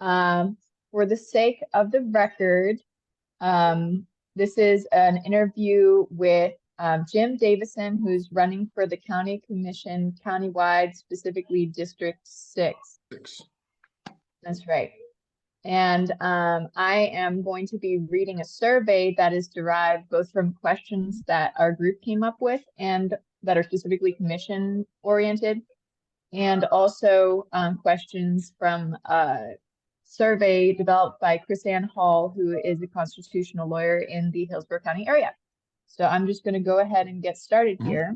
For the sake of the record, this is an interview with Jim Davison, who's running for the county commission countywide, specifically District 6. That's right. And I am going to be reading a survey that is derived both from questions that our group came up with and that are specifically commission oriented, and also questions from a survey developed by Chris Ann Hall, who is a constitutional lawyer in the Hillsborough County area. So I'm just going to go ahead and get started here.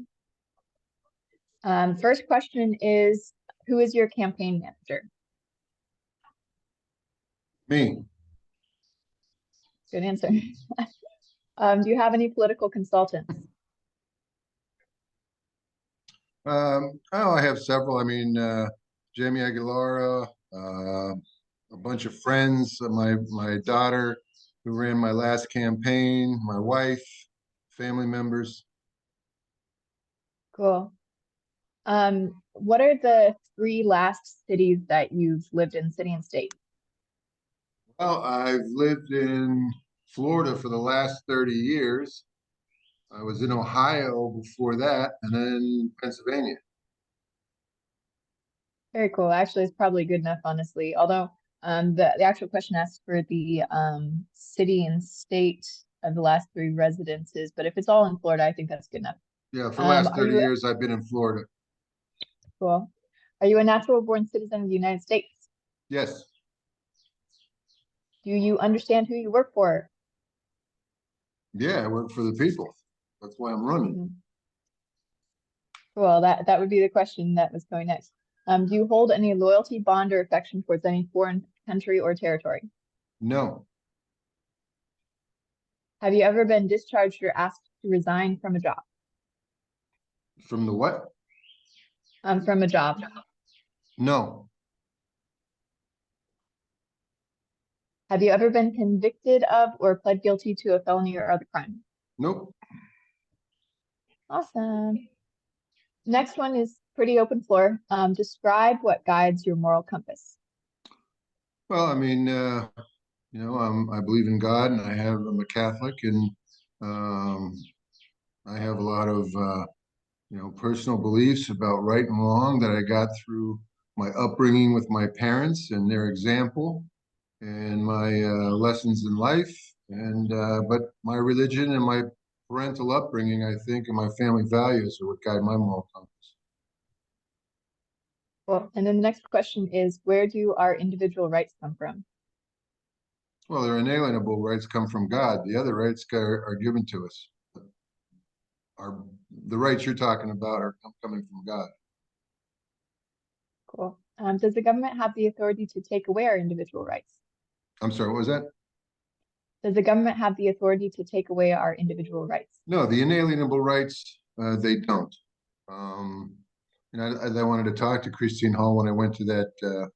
First question is, who is your campaign manager? Me. Good answer. Do you have any political consultants? Oh, I have several. I mean, Jamie Aguilara, a bunch of friends, my daughter who ran my last campaign, my wife, family members. Cool. What are the 3 last cities that you've lived in, city and state? Well, I've lived in Florida for the last 30 years. I was in Ohio before that, and then Pennsylvania. Very cool. Actually, it's probably good enough, honestly. Although the actual question asks for the city and state of the last 3 residences, but if it's all in Florida, I think that's good enough. Yeah, for the last 30 years, I've been in Florida. Cool. Are you a natural-born citizen of the United States? Yes. Do you understand who you work for? Yeah, I work for the people. That's why I'm running. Cool. That would be the question that was going next. Do you hold any loyalty, bond, or affection towards any foreign country or territory? No. Have you ever been discharged or asked to resign from a job? From the what? From a job. No. Have you ever been convicted of or pled guilty to a felony or other crime? Nope. Awesome. Next one is pretty open floor. Describe what guides your moral compass. Well, I mean, you know, I believe in God, and I'm a Catholic, and I have a lot of you know, personal beliefs about right and wrong that I got through my upbringing with my parents and their example, and my lessons in life, and but my religion and my parental upbringing, I think, and my family values are what guide my moral compass. Well, and then the next question is, where do our individual rights come from? Well, their inalienable rights come from God. The other rights are given to us. The rights you're talking about are coming from God. Cool. Does the government have the authority to take away our individual rights? I'm sorry, what was that? Does the government have the authority to take away our individual rights? No, the inalienable rights, they don't. And I wanted to talk to Christine Hall when I went to that,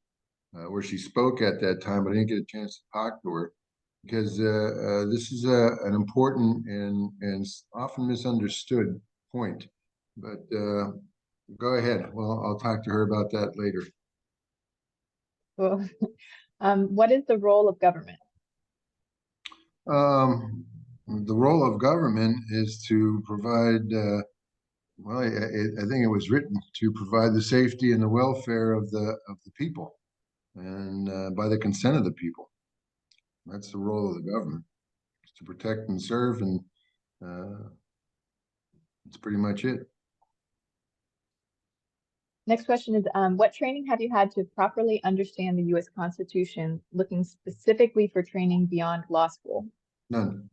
where she spoke at that time, but I didn't get a chance to talk to her, because this is an important and often misunderstood point. But go ahead. Well, I'll talk to her about that later. Cool. What is the role of government? The role of government is to provide, well, I think it was written to provide the safety and the welfare of the people, and by the consent of the people. That's the role of the government, is to protect and serve, and that's pretty much it. Next question is, what training have you had to properly understand the U.S. Constitution, looking specifically for training beyond law school? None.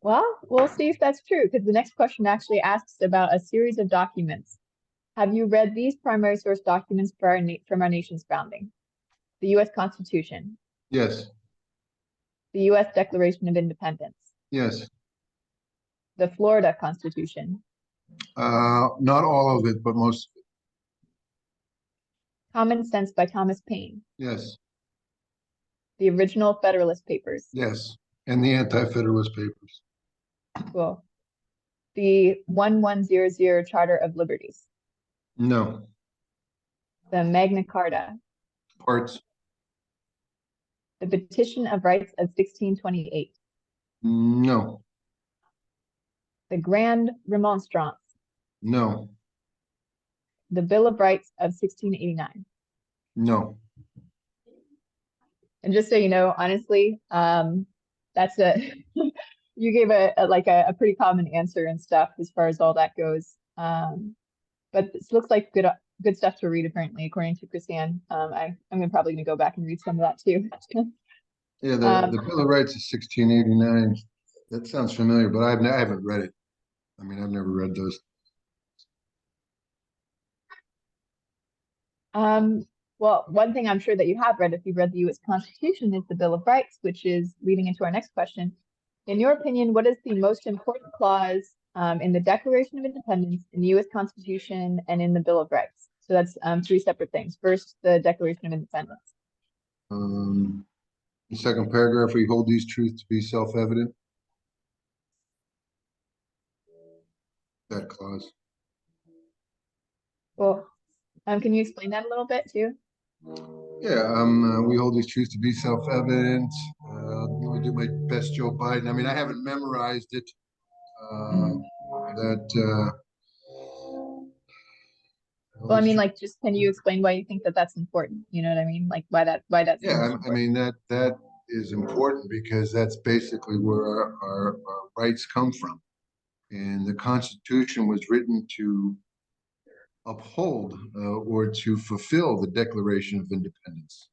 Well, we'll see if that's true, because the next question actually asks about a series of documents. Have you read these primary source documents from our nation's founding? The U.S. Constitution. Yes. The U.S. Declaration of Independence. Yes. The Florida Constitution. Not all of it, but most of it. Common Sense by Thomas Paine. Yes. The original Federalist Papers. Yes. And the Anti-Federalist Papers. Cool. The 1100 Charter of Liberties. No. The Magna Carta. parts? The Petition of Rights of 1628. No, The Grand Remonstrance. no, The Bill of Rights of 1689. no. And just so you know, honestly, that's you gave a pretty common answer and stuff as far as all that goes. But this looks like good stuff to read apparently, according to Chrisanne. I'm probably gonna go back and read some of that too. Yeah, the Bill of Rights is 1689. That sounds familiar, but I haven't read it. I mean, I've never read those. Well, one thing I'm sure that you have read if you've read the U.S. Constitution is the Bill of Rights, which is leading into our next question. In your opinion, what is the most important clause in the Declaration of Independence, in the U.S. Constitution, and in the Bill of Rights? So that's three separate things. First, the Declaration of Independence. The second paragraph, we hold these truths to be self-evident. That clause. Well, can you explain that a little bit too? Yeah, we hold these truths to be self-evident. Let me do my best, Joe Biden. I mean, I haven't memorized it. Well, I mean, like, just can you explain why you think that that's important? You know what I mean? Like, why that's Yeah, I mean that is important because that's basically where our rights come from, and the Constitution was written to uphold or to fulfill the Declaration of Independence.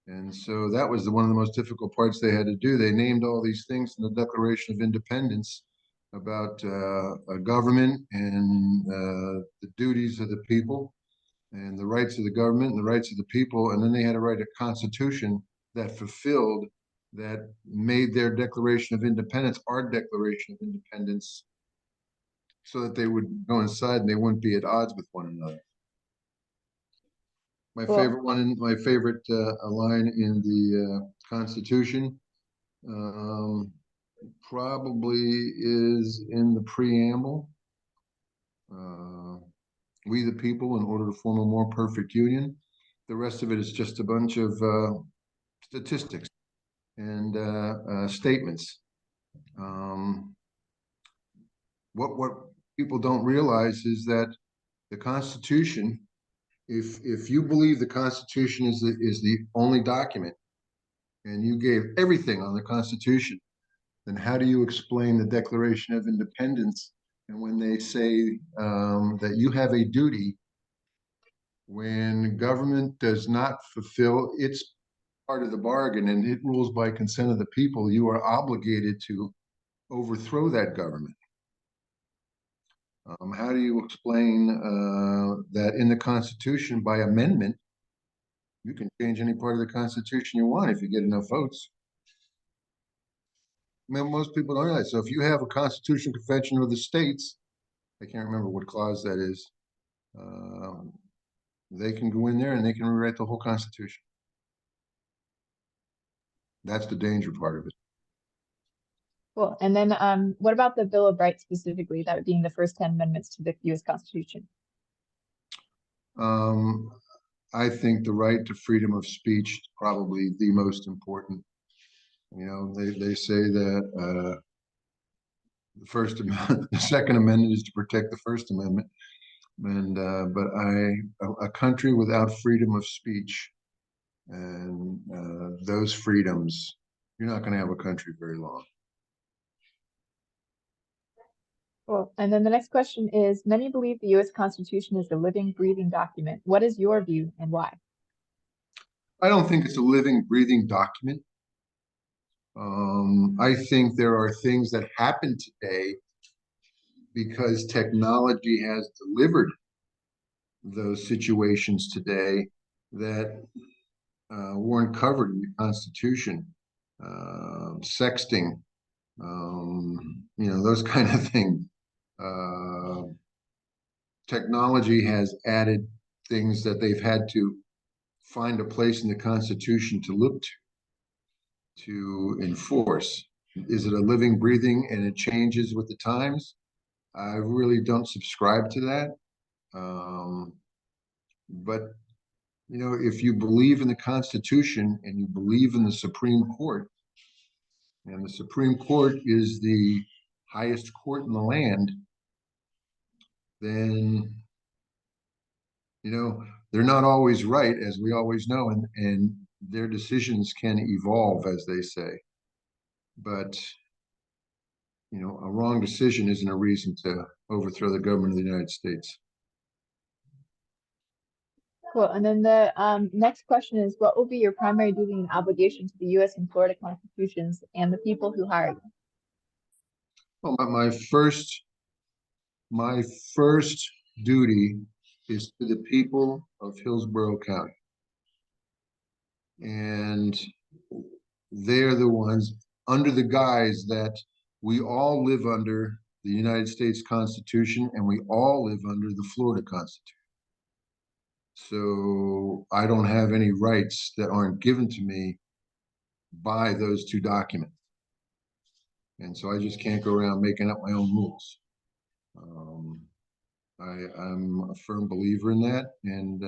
And so that was one of the most difficult parts they had to do. They named all these things in the Declaration of Independence about a government and the duties of the people and the rights of the government and the rights of the people. And then they had to write a constitution that fulfilled, that made their Declaration of Independence our Declaration of Independence, so that they would coincide and they wouldn't be at odds with one another. My favorite one, my favorite line in the Constitution probably is in the preamble. We the people, in order to form a more perfect union. The rest of it is just a bunch of statistics and statements. What people don't realize is that the Constitution, if you believe the Constitution is the only document, and you gave everything on the Constitution, then how do you explain the Declaration of Independence? And when they say that you have a duty when government does not fulfill its part of the bargain and it rules by consent of the people, you are obligated to overthrow that government. How do you explain that in the Constitution by amendment, you can change any part of the Constitution you want if you get enough votes? I mean, most people don't realize. So if you have a Constitutional Convention of the States, I can't remember what clause that is, they can go in there and they can rewrite the whole Constitution. That's the danger part of it. Cool. And then what about the Bill of Rights specifically, that being the first 10 amendments to the U.S. Constitution? I think the right to freedom of speech is probably the most important. You know, they say that the Second Amendment is to protect the First Amendment, and but a country without freedom of speech and those freedoms, you're not going to have a country very long. Cool. And then the next question is, many believe the U.S. Constitution is a living, breathing document. What is your view and why? I don't think it's a living, breathing document. I think there are things that happen today because technology has delivered those situations today that weren't covered in the Constitution. Sexting, you know, those kind of things. Technology has added things that they've had to find a place in the Constitution to look to enforce. Is it a living, breathing, and it changes with the times? I really don't subscribe to that. But you know, if you believe in the Constitution and you believe in the Supreme Court, and the Supreme Court is the highest court in the land, then, you know, they're not always right, as we always know, and their decisions can evolve, as they say. But, you know, a wrong decision isn't a reason to overthrow the government of the United States. Cool. And then the next question is, what will be your primary duty and obligation to the U.S. and Florida constitutions and the people who hire you? Well, my first duty is to the people of Hillsborough County. And they're the ones, under the guise that we all live under the United States Constitution and we all live under the Florida Constitution. So I don't have any rights that aren't given to me by those two documents. And so I just can't go around making up my own rules. I'm a firm believer in that, and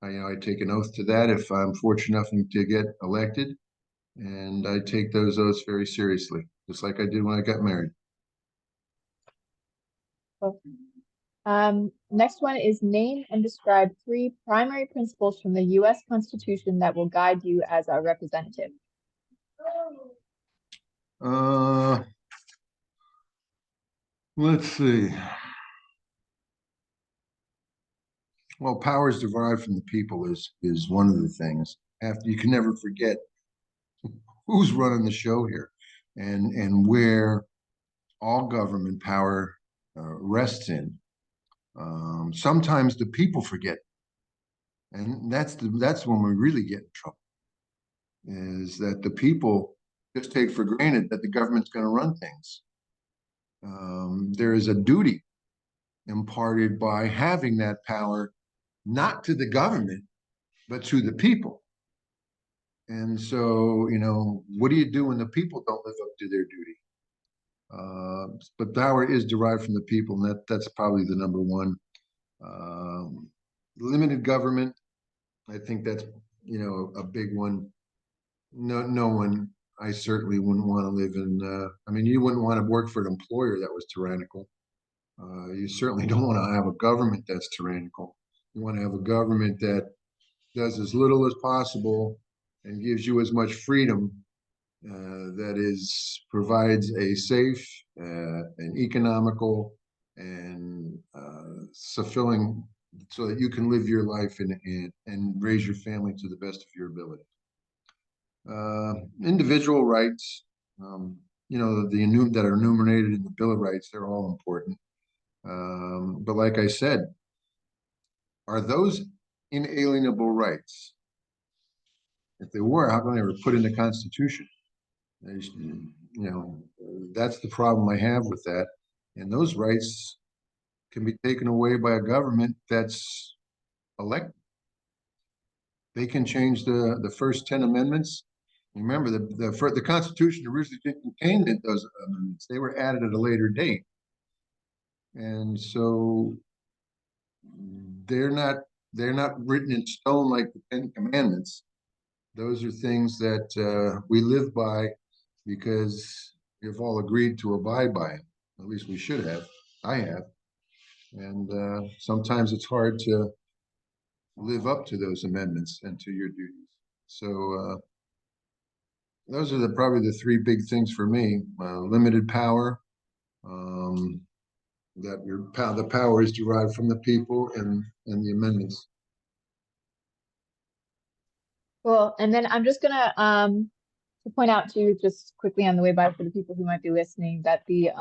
I take an oath to that if I'm fortunate enough to get elected, and I take those oaths very seriously, just like I did when I got married. Cool. Next one is name and describe 3 primary principles from the U.S. Constitution that will guide you as our representative. Let's see. Well, powers derived from the people is one of the things. After, you can never forget who's running the show here, and where all government power rests in. Sometimes the people forget, and that's when we really get in trouble. Is that the people just take for granted that the government's going to run things. There is a duty imparted by having that power, not to the government, but to the people. And so, you know, what do you do when the people don't live up to their duty? But power is derived from the people, and that's probably the number one. Limited government, I think that's, you know, a big one. No one, I certainly wouldn't want to live in, I mean, you wouldn't want to work for an employer that was tyrannical. You certainly don't want to have a government that's tyrannical. You want to have a government that does as little as possible and gives you as much freedom, that provides a safe, and economical, and fulfilling, so that you can live your life and raise your family to the best of your ability. Individual rights, you know, that are enumerated in the Bill of Rights, they're all important. But like I said, are those inalienable rights? If they were, how come they were put in the Constitution? You know, that's the problem I have with that. And those rights can be taken away by a government that's elected. They can change the first 10 amendments. Remember, the Constitution originally didn't contain those amendments. They were added at a later date. And so they're not written in stone like the 10 Commandments. Those are things that we live by because we've all agreed to abide by them. At least we should have. I have. And sometimes it's hard to live up to those amendments and to your duties. So those are probably the 3 big things for me. Limited power, that the power is derived from the people, and the amendments. Cool. And then I'm just gonna to point out to just quickly on the way by for the people who might be listening that the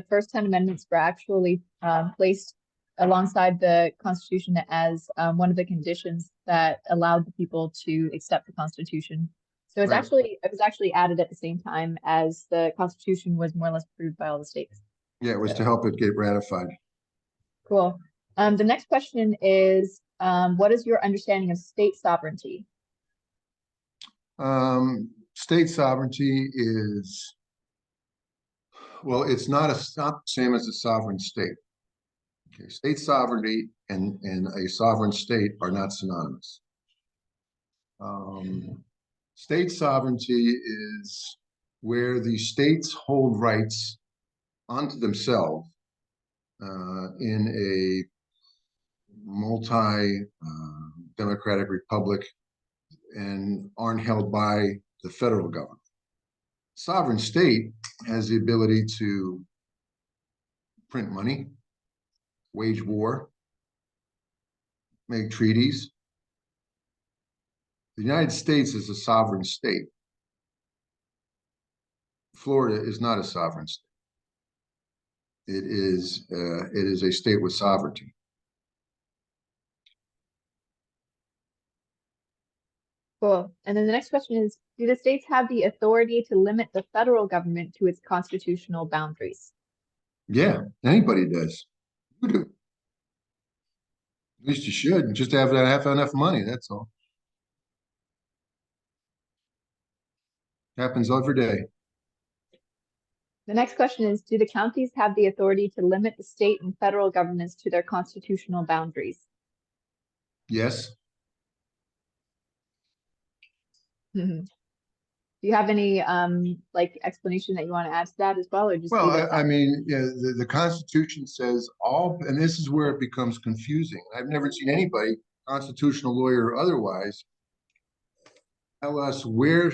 first 10 amendments were actually placed alongside the Constitution as one of the conditions that allowed the people to accept the Constitution. So it's Right. it was actually added at the same time as the Constitution was more or less approved by all the states. Yeah, it was to help it get ratified. Cool. The next question is, what is your understanding of state sovereignty? State sovereignty is, well, it's not the same as a sovereign state. Okay, state sovereignty and a sovereign state are not synonymous. State sovereignty is where the states hold rights onto themselves in a multi-democratic republic and aren't held by the federal government. Sovereign state has the ability to print money, wage war, make treaties. The United States is a sovereign state. Florida is not a sovereign state. It is a state with sovereignty. Cool. And then the next question is, do the states have the authority to limit the federal government to its constitutional boundaries? Yeah, anybody does. You do. At least you should. Just have enough money. That's all. Happens every day. The next question is, do the counties have the authority to limit the state and federal governments to their constitutional boundaries? Yes. Do you have any like explanation that you want to add to that as well, or just leave it at Well, I that? mean, yeah, the Constitution says all, and this is where it becomes confusing. I've never seen anybody, constitutional lawyer or otherwise, tell us where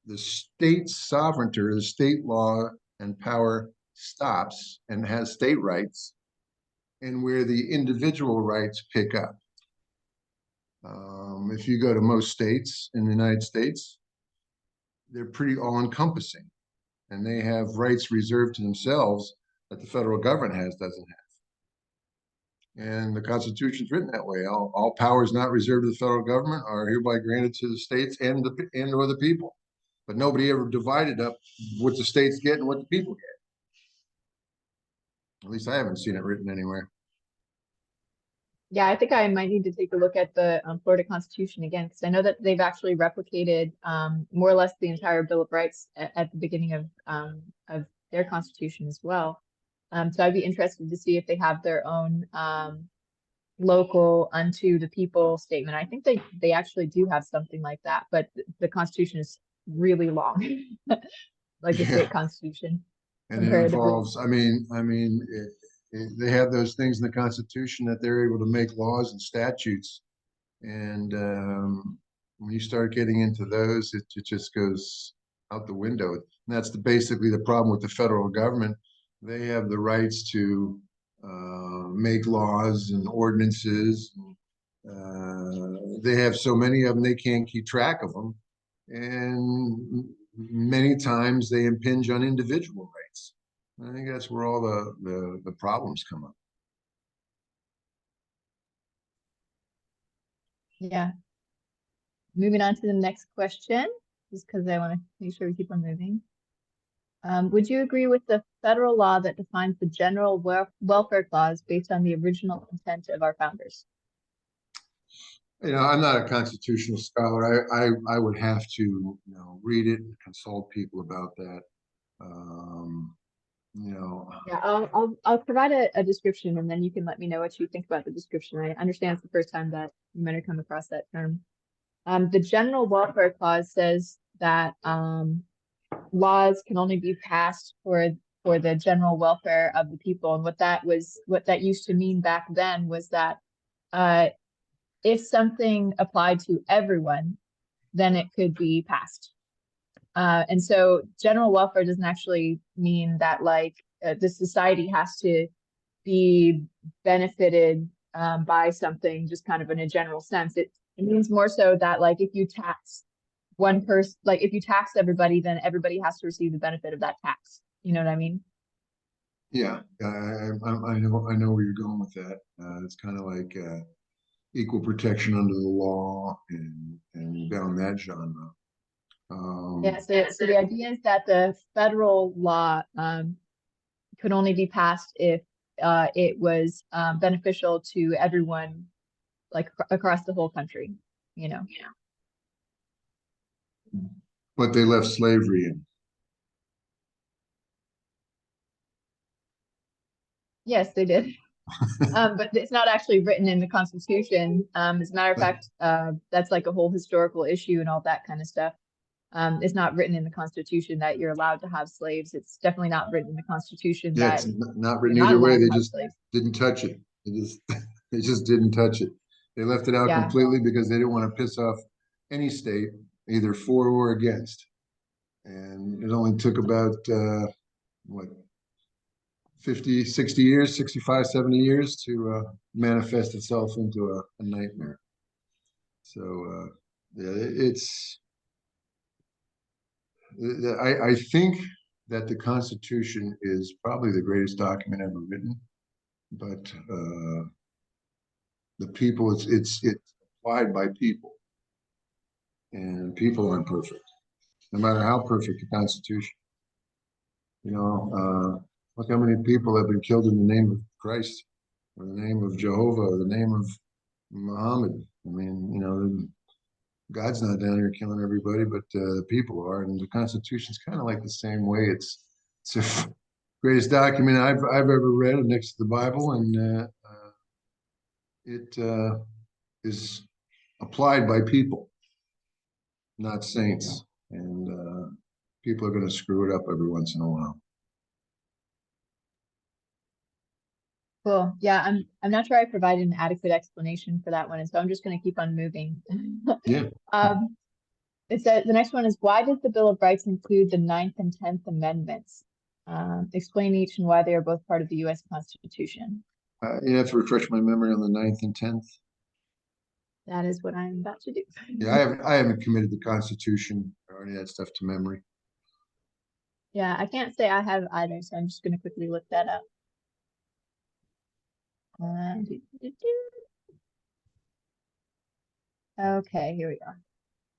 the state sovereignty or the state law and power stops and has state rights and where the individual rights pick up. If you go to most states in the United States, they're pretty all-encompassing, and they have rights reserved to themselves that the federal government doesn't have. And the Constitution's written that way. All powers not reserved to the federal government are hereby granted to the states and or the people. But nobody ever divided up what the states get and what the people get. At least I haven't seen it written anywhere. Yeah, I think I might need to take a look at the Florida Constitution again, because I know that they've actually replicated more or less the entire Bill of Rights at the beginning of their Constitution as well. So I'd be interested to see if they have their own local unto the people statement. I think they actually do have something like that, but the Constitution is really long, like the state constitution. And it involves, I mean, they have those things in the Constitution that they're able to make laws and statutes. And when you start getting into those, it just goes out the window. And that's basically the problem with the federal government. They have the rights to make laws and ordinances. They have so many of them, they can't keep track of them. And many times they impinge on individual rights. I think that's where all the problems come up. Yeah. Moving on to the next question, just because I want to make sure we keep on moving. Would you agree with the federal law that defines the general welfare clause based on the original intent of our founders? You know, I'm not a constitutional scholar. I would have to, read it and consult people about that. Yeah, I'll provide a description, and then you can let me know what you think about the description. I understand it's the first time that you might have come across that term. The general welfare clause says that laws can only be passed for the general welfare of the people, and what that used to mean back then was that if something applied to everyone, then it could be passed. And so general welfare doesn't actually mean that like the society has to be benefited by something just kind of in a general sense. It means more so that like if you tax one person, like if you tax everybody, then everybody has to receive the benefit of that tax. You know what I mean? Yeah, I know where you're going with that. It's kind of like equal protection under the law and down that genre. Yeah, so the idea is that the federal law could only be passed if it was beneficial to everyone, like across the whole country, Yeah. But they left slavery in. Yes, they did. But it's not actually written in the Constitution. As a matter of fact, that's like a whole historical issue and all that kind of stuff. It's not written in the Constitution that you're allowed to have slaves. It's definitely not written in the Constitution Yeah, that it's not written you're not either way. allowed to They have just slaves. didn't touch it. They just didn't touch it. They left it out Yeah. completely because they didn't want to piss off any state, either for or against. And it only took about, what, 50, 60 years, 65, 70 years to manifest itself into a nightmare. So, yeah, I think that the Constitution is probably the greatest document ever written, but the people, it's applied by people, and people aren't perfect, no matter how perfect the Constitution. You know, look how many people have been killed in the name of Christ, or the name of Jehovah, or the name of Muhammad. I mean, you know, God's not down here killing everybody, but the people are, and the Constitution's kind of like the same way. It's the greatest document I've ever read, next to the Bible, and it is applied by people, not saints, and people are going to screw it up every once in a while. Cool. Yeah, I'm not sure I provided an adequate explanation for that one, and so I'm just going to keep on moving. Yeah. It says the next one is, why does the Bill of Rights include the 9th and 10th Amendments? Explain each and why they are both part of the U.S. Constitution. You have to refresh my memory on the 9th and 10th. That is what I'm about to do. Yeah, I haven't committed the Constitution or any of that stuff to memory. Yeah, I can't say I have either, so I'm just going to quickly look that up. Okay, here we go.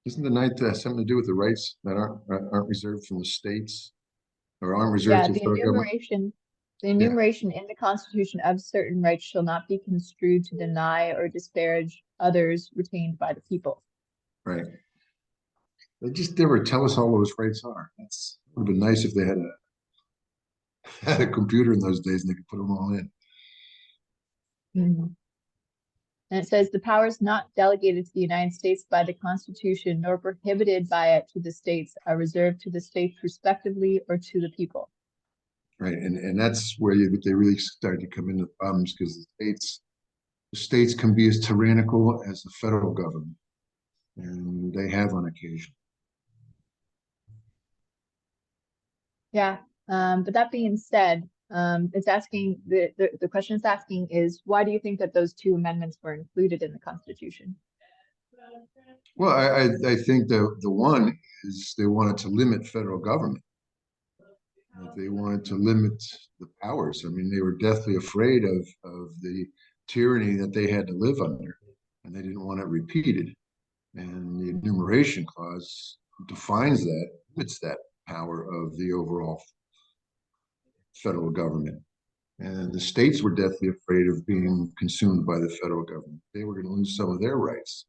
Isn't the 9th something to do with the rights that aren't reserved from the states, or aren't reserved to the federal government? The enumeration in the Constitution of certain rights shall not be construed to deny or disparage others retained by the people. Right. They just never tell us all those rights are. That's would have been nice if they had a computer in those days and they could put them all in. Mm-hmm. And it says the powers not delegated to the United States by the Constitution nor prohibited by it to the states are reserved to the states respectively or to the people. Right, and that's where they really start to come into problems, because the states can be as tyrannical as the federal government, and they have on occasion. Yeah, but that being said, it's asking the question it's asking is, why do you think that those two amendments were included in the Constitution? Well, I think the one is they wanted to limit federal government. They wanted to limit the powers. I mean, they were deathly afraid of the tyranny that they had to live under, and they didn't want it repeated. And the enumeration clause defines that, limits that power of the overall federal government. And the states were deathly afraid of being consumed by the federal government. They were going to lose some of their rights.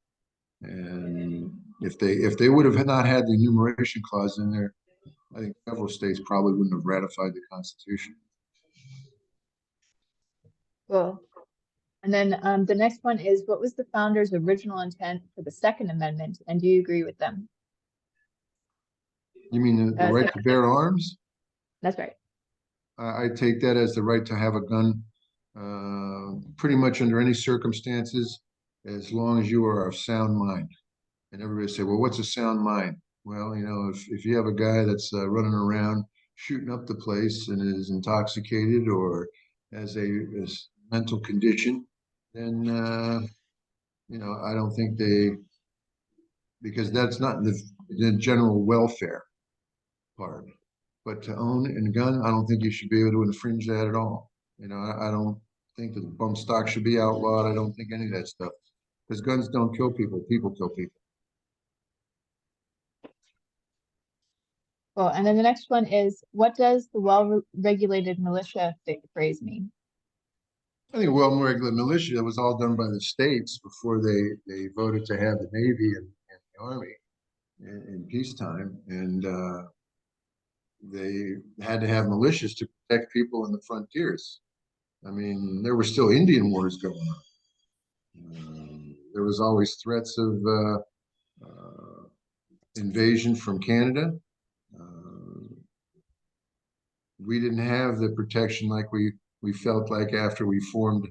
And if they would have not had the enumeration clause in there, I think several states probably wouldn't have ratified the Constitution. Cool. And then the next one is, what was the founders' original intent for the Second Amendment, and do you agree with them? You mean the right to bear arms? That's right. I take that as the right to have a gun pretty much under any circumstances, as long as you are of sound mind. And everybody say, well, what's a sound mind? Well, you know, if you have a guy that's running around shooting up the place and is intoxicated or has a mental condition, then, you know, I don't think because that's not the general welfare part. But to own a gun, I don't think you should be able to infringe that at all. You know, I don't think that bump stock should be outlawed. I don't think any of that stuff, because guns don't kill people. People kill people. Well, and then the next one is, what does the well-regulated militia phrase mean? I think a well-regulated militia, that was all done by the states before they voted to have the Navy and the Army in peacetime, and they had to have militias to protect people in the frontiers. I mean, there were still Indian wars going on. There was always threats of invasion from Canada. We didn't have the protection like we felt like after we formed,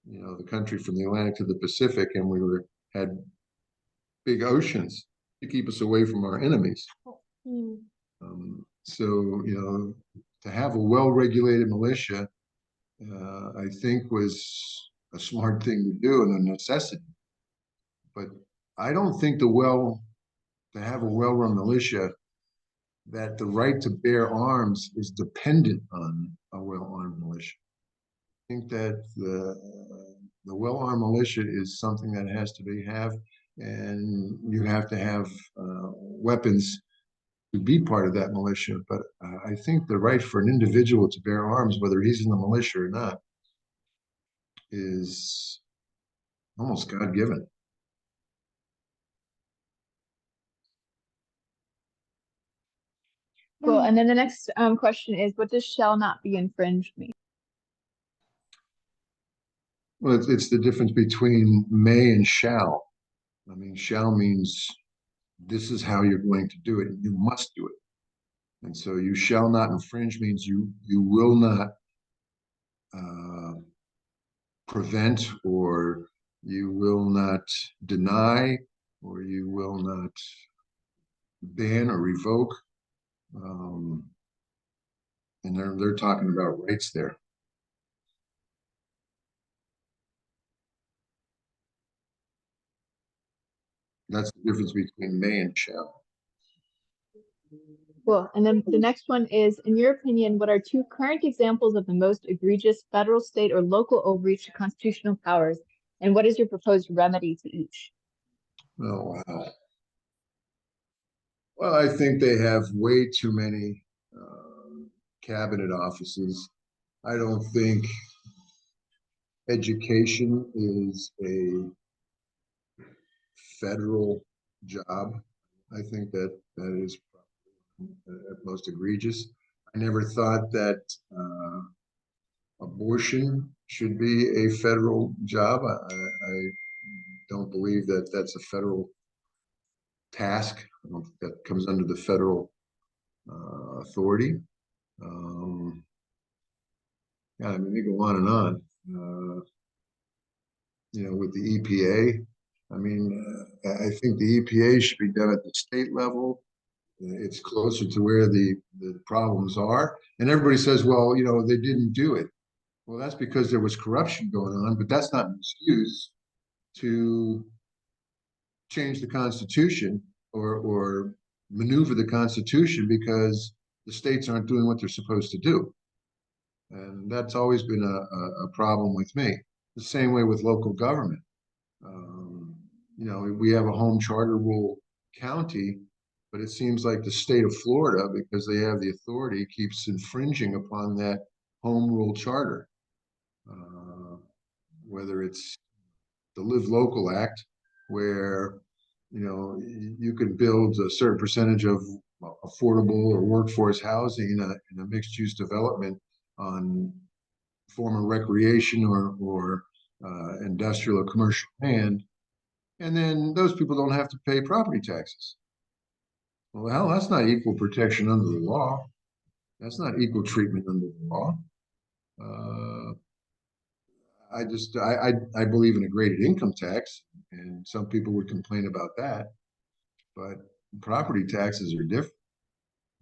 the country from the Atlantic to the Pacific, and we had big oceans to keep us away from our enemies. So, to have a well-regulated militia, I think was a smart thing to do and a necessity. But I don't think to have a well-run militia, that the right to bear arms is dependent on a well-armed militia. I think that the well-armed militia is something that has to have, and you have to have weapons to be part of that militia. But I think the right for an individual to bear arms, whether he's in the militia or not, is almost God-given. Cool. And then the next question is, what does shall not be infringed mean? Well, it's the difference between may and shall. I mean, shall means this is how you're going to do it, and you must do it. And so you shall not infringe means you will not prevent, or you will not deny, or you will not ban or revoke. And they're talking about rights there. That's the difference between may and shall. Cool. And then the next one is, in your opinion, what are two current examples of the most egregious federal, state, or local overreach to constitutional powers? And what is your proposed remedy to each? Oh, wow. Well, I think they have way too many cabinet offices. I don't think education is a federal job. I think that is at most egregious. I never thought that abortion should be a federal job. I don't believe that that's a federal task. I don't think that comes under the federal authority. Yeah, I mean, they go on and on. With the EPA, I mean, I think the EPA should be done at the state level. It's closer to where the problems are. And everybody says, well, they didn't do it. Well, that's because there was corruption going on, but that's not an excuse to change the Constitution or maneuver the Constitution because the states aren't doing what they're supposed to do. And that's always been a problem with me. The same way with local government. We have a home charter rule county, but it seems like the state of Florida, because they have the authority, keeps infringing upon that home rule charter. Whether it's the Live Local Act, where you can build a certain percentage of affordable or workforce housing in a mixed-use development on former recreation or industrial or commercial land, and then those people don't have to pay property taxes. Well, hell, that's not equal protection under the law. That's not equal treatment under the law. I believe in a graded income tax, and some people would complain about that, but property taxes are different.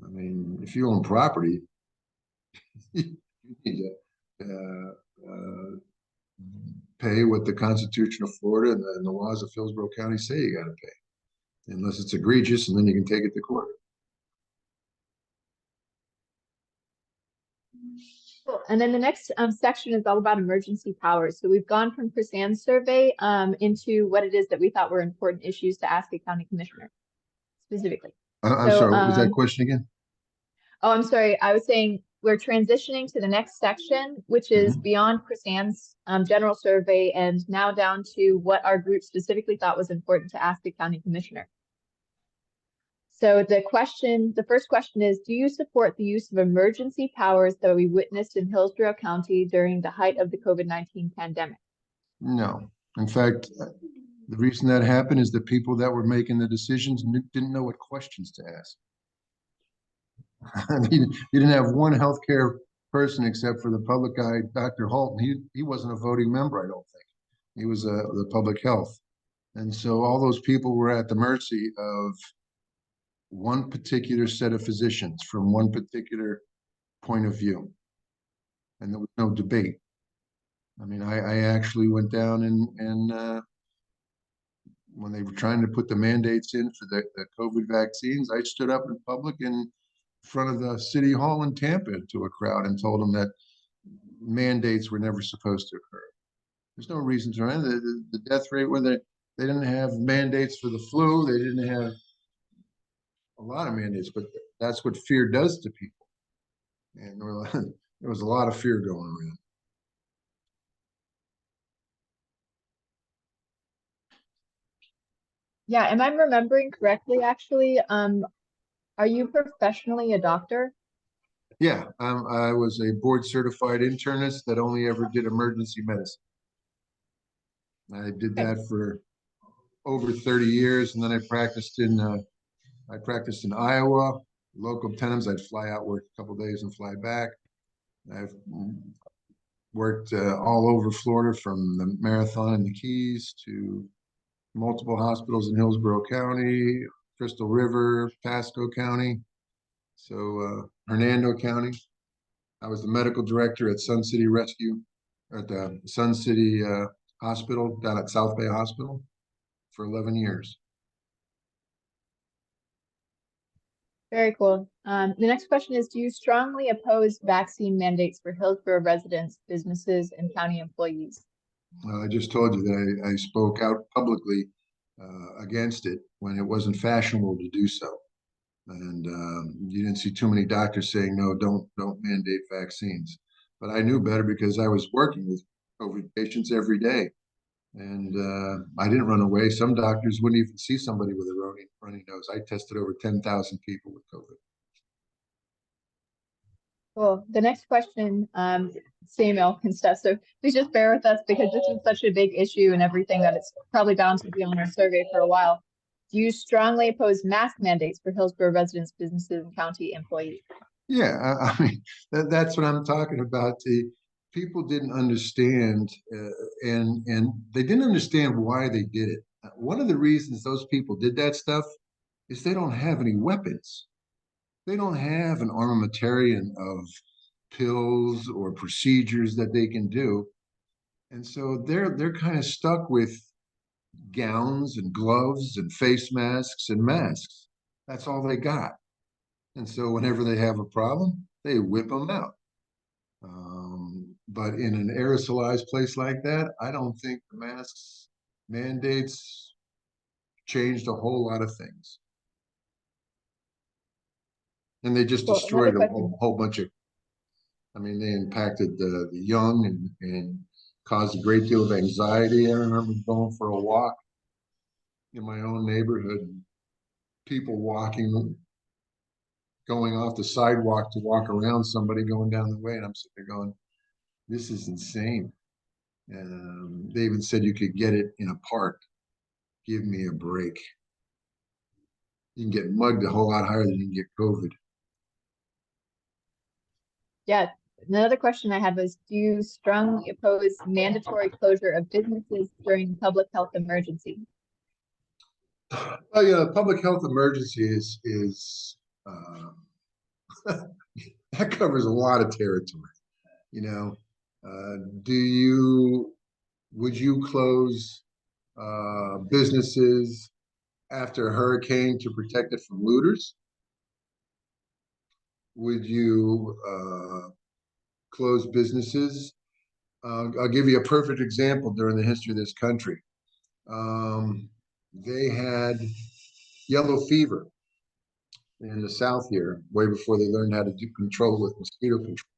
I mean, if you own property, you need to pay what the Constitution of Florida and the laws of Hillsborough County say you got to pay, unless it's egregious, and then you can take it to court. Cool. And then the next section is all about emergency powers. So we've gone from Chris Ann's survey into what it is that we thought were important issues to ask a county commissioner specifically. I'm sorry, what was that question again? Oh, I'm sorry. I was saying we're transitioning to the next section, which is beyond Chris Ann's general survey, and now down to what our group specifically thought was important to ask a county commissioner. So the first question is, do you support the use of emergency powers that we witnessed in Hillsborough County during the height of the COVID-19 pandemic? No. In fact, the reason that happened is the people that were making the decisions didn't know what questions to ask. You didn't have one healthcare person except for the public guy, Dr. Holt. He wasn't a voting member, I don't think. He was the public health. And so all those people were at the mercy of one particular set of physicians from one particular point of view. And there was no debate. I mean, I actually went down and when they were trying to put the mandates in for the COVID vaccines, I stood up in public in front of the city hall in Tampa to a crowd and told them that mandates were never supposed to occur. There's no reason to. The death rate when they didn't have mandates for the flu, they didn't have a lot of mandates, but that's what fear does to people. And there was a lot of fear going around. Yeah, am I remembering correctly, actually? Are you professionally a doctor? Yeah, I was a board certified internist that only ever did emergency medicine. I did Okay. that for over 30 years, and then I practiced in Iowa, local times. I'd fly out, work a couple of days, and fly back. I've worked all over Florida, from the Marathon and the Keys to multiple hospitals in Hillsborough County, Crystal River, Pasco County, so Hernando County. I was the medical director at Sun City Rescue, at the Sun City Hospital down at South Bay Hospital for 11 years. Very cool. The next question is, do you strongly oppose vaccine mandates for Hillsborough residents, businesses, and county employees? I just told you that I spoke out publicly against it when it wasn't fashionable to do so. And you didn't see too many doctors saying, no, don't mandate vaccines. But I knew better because I was working with COVID patients every day. And I didn't run away. Some doctors wouldn't even see somebody with a runny nose. I tested over 10,000 people with COVID. Cool. The next question, same ilk and stuff. So please just bear with us because this is such a big issue and everything that it's probably bound to be on our survey for a while. Do you strongly oppose mask mandates for Hillsborough residents, businesses, and county employees? Yeah, I mean, that's what I'm talking about. The people didn't understand, and they didn't understand why they did it. One of the reasons those people did that stuff is they don't have any weapons. They don't have an armamentarium of pills or procedures that they can do, and so they're kind of stuck with gowns and gloves and face masks and masks. That's all they got. And so whenever they have a problem, they whip them out. But in an aerosolized place like that, I don't think the masks mandates changed a whole lot of things. And they just Cool. Another destroyed a question. whole bunch of, I mean, they impacted the young and caused a great deal of anxiety. I remember going for a walk in my own neighborhood, people walking, going off the sidewalk to walk around somebody going down the way. And I'm sitting there going, this is insane. They even said you could get it in a park. Give me a break. You can get mugged a whole lot higher than you can get COVID. Yeah. Another question I had was, do you strongly oppose mandatory closure of businesses during public health emergency? Well, yeah, public health emergency is that covers a lot of territory. You know, would you close businesses after a hurricane to protect it from looters? Would you close businesses? I'll give you a perfect example during the history of this country. They had yellow fever in the South here, way before they learned how to do control with mosquito control.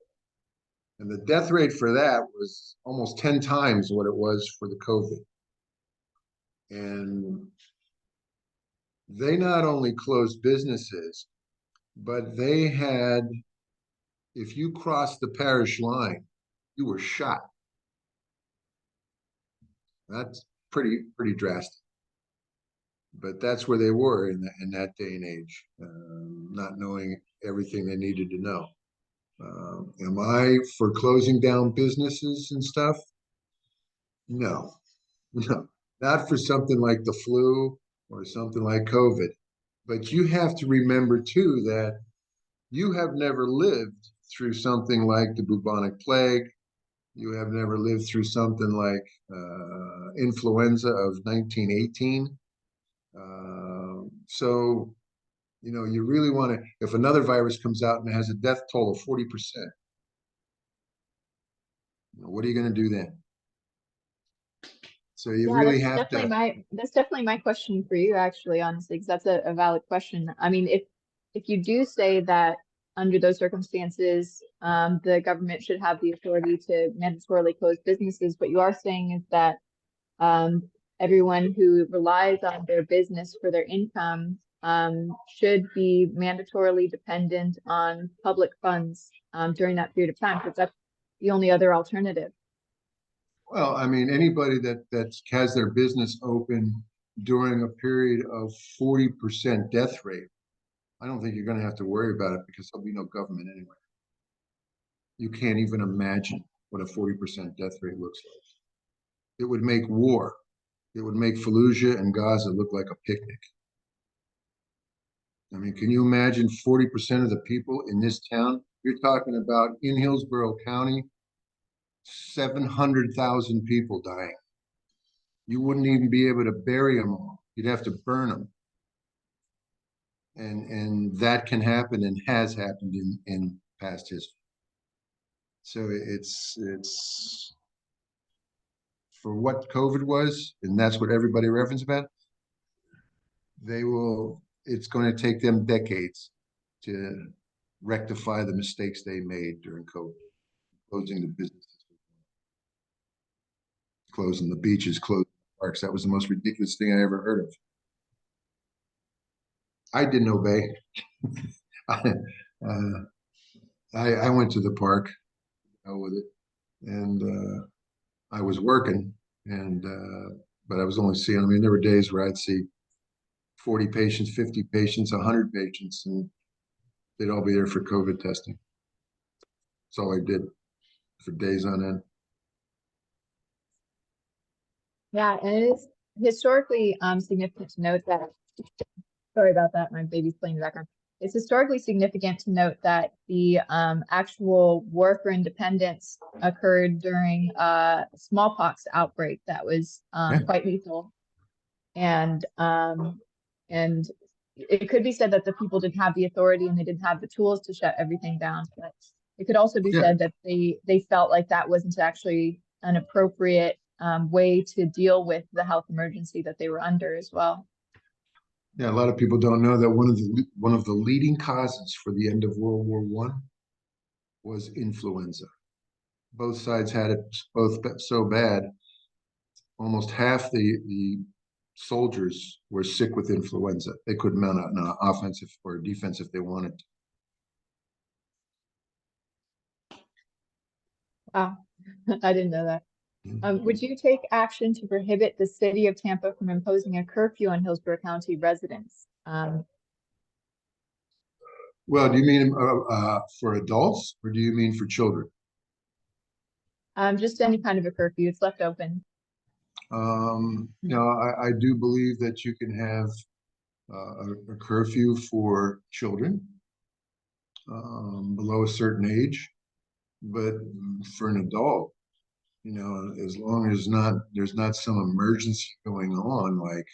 And the death rate for that was almost 10 times what it was for the COVID. And They not only closed businesses, but they had, if you crossed the parish line, you were shot. That's pretty drastic. But that's where they were in that day and age, not knowing everything they needed to know. Am I for closing down businesses and stuff? No, no, not for something like the flu or something like COVID. But you have to remember too that you have never lived through something like the bubonic plague. You have never lived through something like influenza of 1918. So, you really want to, if another virus comes out and has a death toll of 40%, what are you going to do then? So you Yeah, really have to. That's definitely my question for you, actually, honestly, because that's a valid question. I mean, if you do say that under those circumstances, the government should have the authority to mandatorily close businesses, what you are saying is that um, everyone who relies on their business for their income should be mandatorily dependent on public funds during that period of time, because that's the only other alternative. Well, I mean, anybody that has their business open during a period of 40% death rate, I don't think you're going to have to worry about it because there'll be no government anyway. You can't even imagine what a 40% death rate looks like. It would make war. It would make Fallujah and Gaza look like a picnic. I mean, can you imagine 40% of the people in this town? You're talking about in Hillsborough County, 700,000 people dying. You wouldn't even be able to bury them all. You'd have to burn them. And that can happen and has happened in past history. So it's for what COVID was, and that's what everybody referenced about. It's going to take them decades to rectify the mistakes they made during COVID, closing the businesses, closing the beaches, closing the parks. That was the most ridiculous thing I ever heard of. I didn't obey. I, I went to the park with it, and I was working, and but I was only seeing. I mean, there were days where I'd see 40 patients, 50 patients, 100 patients, and they'd all be there for COVID testing. That's all I did for days on end. Yeah, and it is historically significant to note that, sorry about that, my baby's playing in the background. It's historically significant to note that the actual war for independence occurred during a smallpox outbreak that was quite lethal. And it could be said that the people didn't have the authority and they didn't have the tools to shut everything down. But it could also be said that they felt like that wasn't actually an appropriate way to deal with the health emergency that they were under as well. Yeah, a lot of people don't know that one of the leading causes for the end of World War I was influenza. Both sides had it both so bad. Almost half the soldiers were sick with influenza. They couldn't mount an offensive or defense if they wanted to. Wow, I didn't know that. Would you take action to prohibit the city of Tampa from imposing a curfew on Hillsborough County residents? Well, do you mean for adults or do you mean for children? Just any kind of a curfew. It's left open. I do believe that you can have a curfew for children below a certain age, but for an adult, as long as there's not some emergency going on like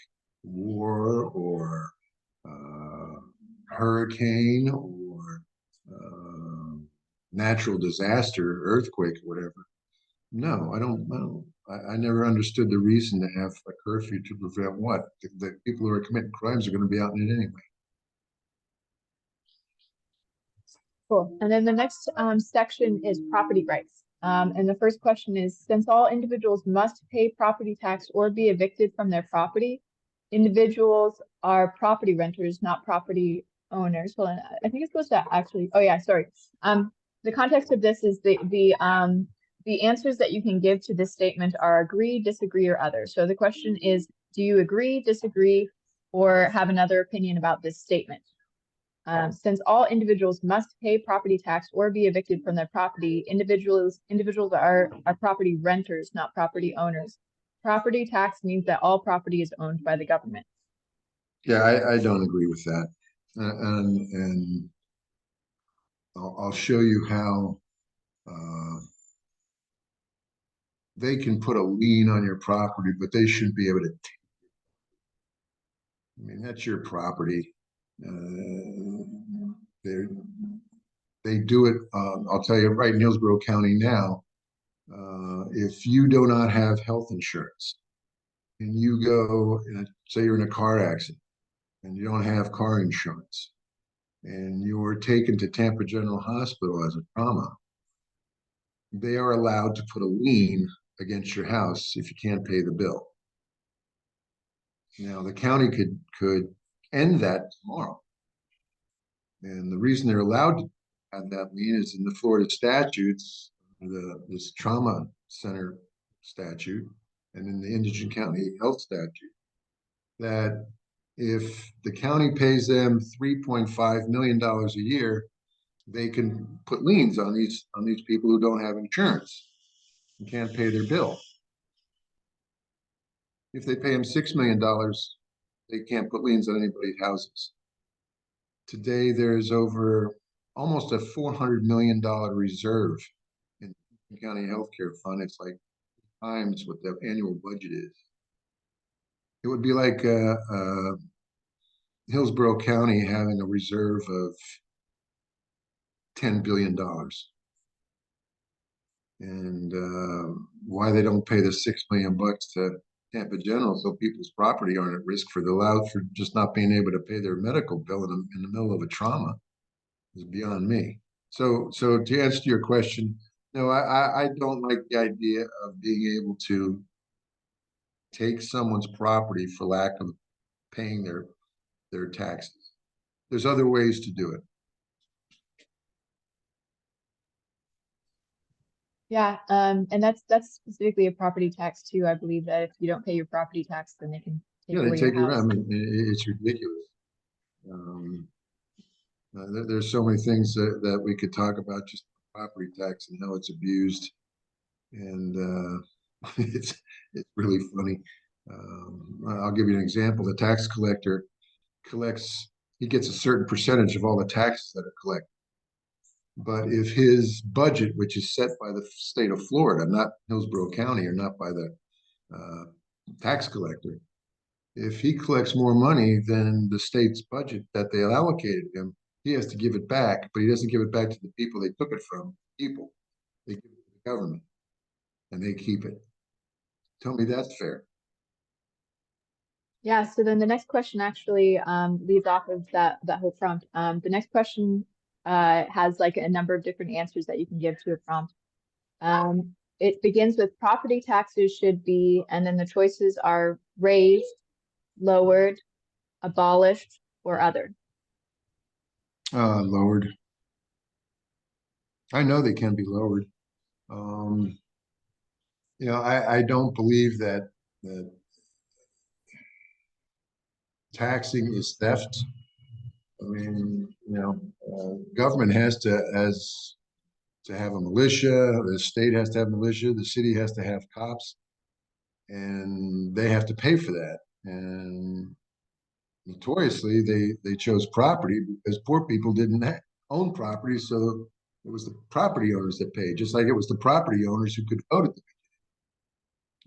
war or hurricane or natural disaster, earthquake, whatever. No, I don't. I never understood the reason to have a curfew to prevent what? The people who are committing crimes are going to be out in it anyway. Cool. And then the next section is property rights. And the first question is, since all individuals must pay property tax or be evicted from their property, individuals are property renters, not property owners. Hold on, I think it's supposed to actually, oh yeah, sorry. The context of this is the answers that you can give to this statement are agree, disagree, or other. So the question is, do you agree, disagree, or have another opinion about this statement? Since all individuals must pay property tax or be evicted from their property, individuals are property renters, not property owners. Property tax means that all property is owned by the government. Yeah, I don't agree with that. And I'll show you how they can put a lien on your property, but they shouldn't be able to. I mean, that's your property. They do it. I'll tell you right in Hillsborough County now, if you do not have health insurance and you go, say you're in a car accident and you don't have car insurance and you were taken to Tampa General Hospital as a trauma, they are allowed to put a lien against your house if you can't pay the bill. Now, the county could end that tomorrow. And the reason they're allowed to have that lien is in the Florida statutes, this trauma center statute, and in the Indigent County Health statute, that if the county pays them $3.5 million a year, they can put liens on these people who don't have insurance and can't pay their bill. If they pay them $6 million, they can't put liens on anybody's houses. Today, there's over almost a $400 million reserve in the county healthcare fund. It's like times what the annual budget is. It would be like Hillsborough County having a reserve of $10 billion. And why they don't pay the $6 million to Tampa General so people's property aren't at risk for just not being able to pay their medical bill in the middle of a trauma is beyond me. So to answer your question, no, I don't like the idea of being able to take someone's property for lack of paying their taxes. There's other ways to do it. Yeah, and that's specifically a property tax too. I believe that if you don't pay your property tax, then they can take away your house. I mean, it's ridiculous. There's so many things that we could talk about, just property tax and how it's abused, and it's really funny. I'll give you an example. The tax collector he gets a certain percentage of all the taxes that are collected. But if his budget, which is set by the state of Florida, not Hillsborough County or not by the tax collector, if he collects more money than the state's budget that they allocated him, he has to give it back, but he doesn't give it back to the people they took it from. They give it to the government, and they keep it. Tell me that's fair. Yeah, so then the next question actually leads off of that whole prompt. The next question has like a number of different answers that you can give to a prompt. It begins with property taxes should be, and then the choices are raised, lowered, abolished, or other. Lowered. I know they can be lowered. I don't believe that taxing is theft. I mean, government has to have a militia. The state has to have militia. The city has to have cops, and they have to pay for that. And notoriously, they chose property because poor people didn't own property, so it was the property owners that paid, just like it was the property owners who could vote at the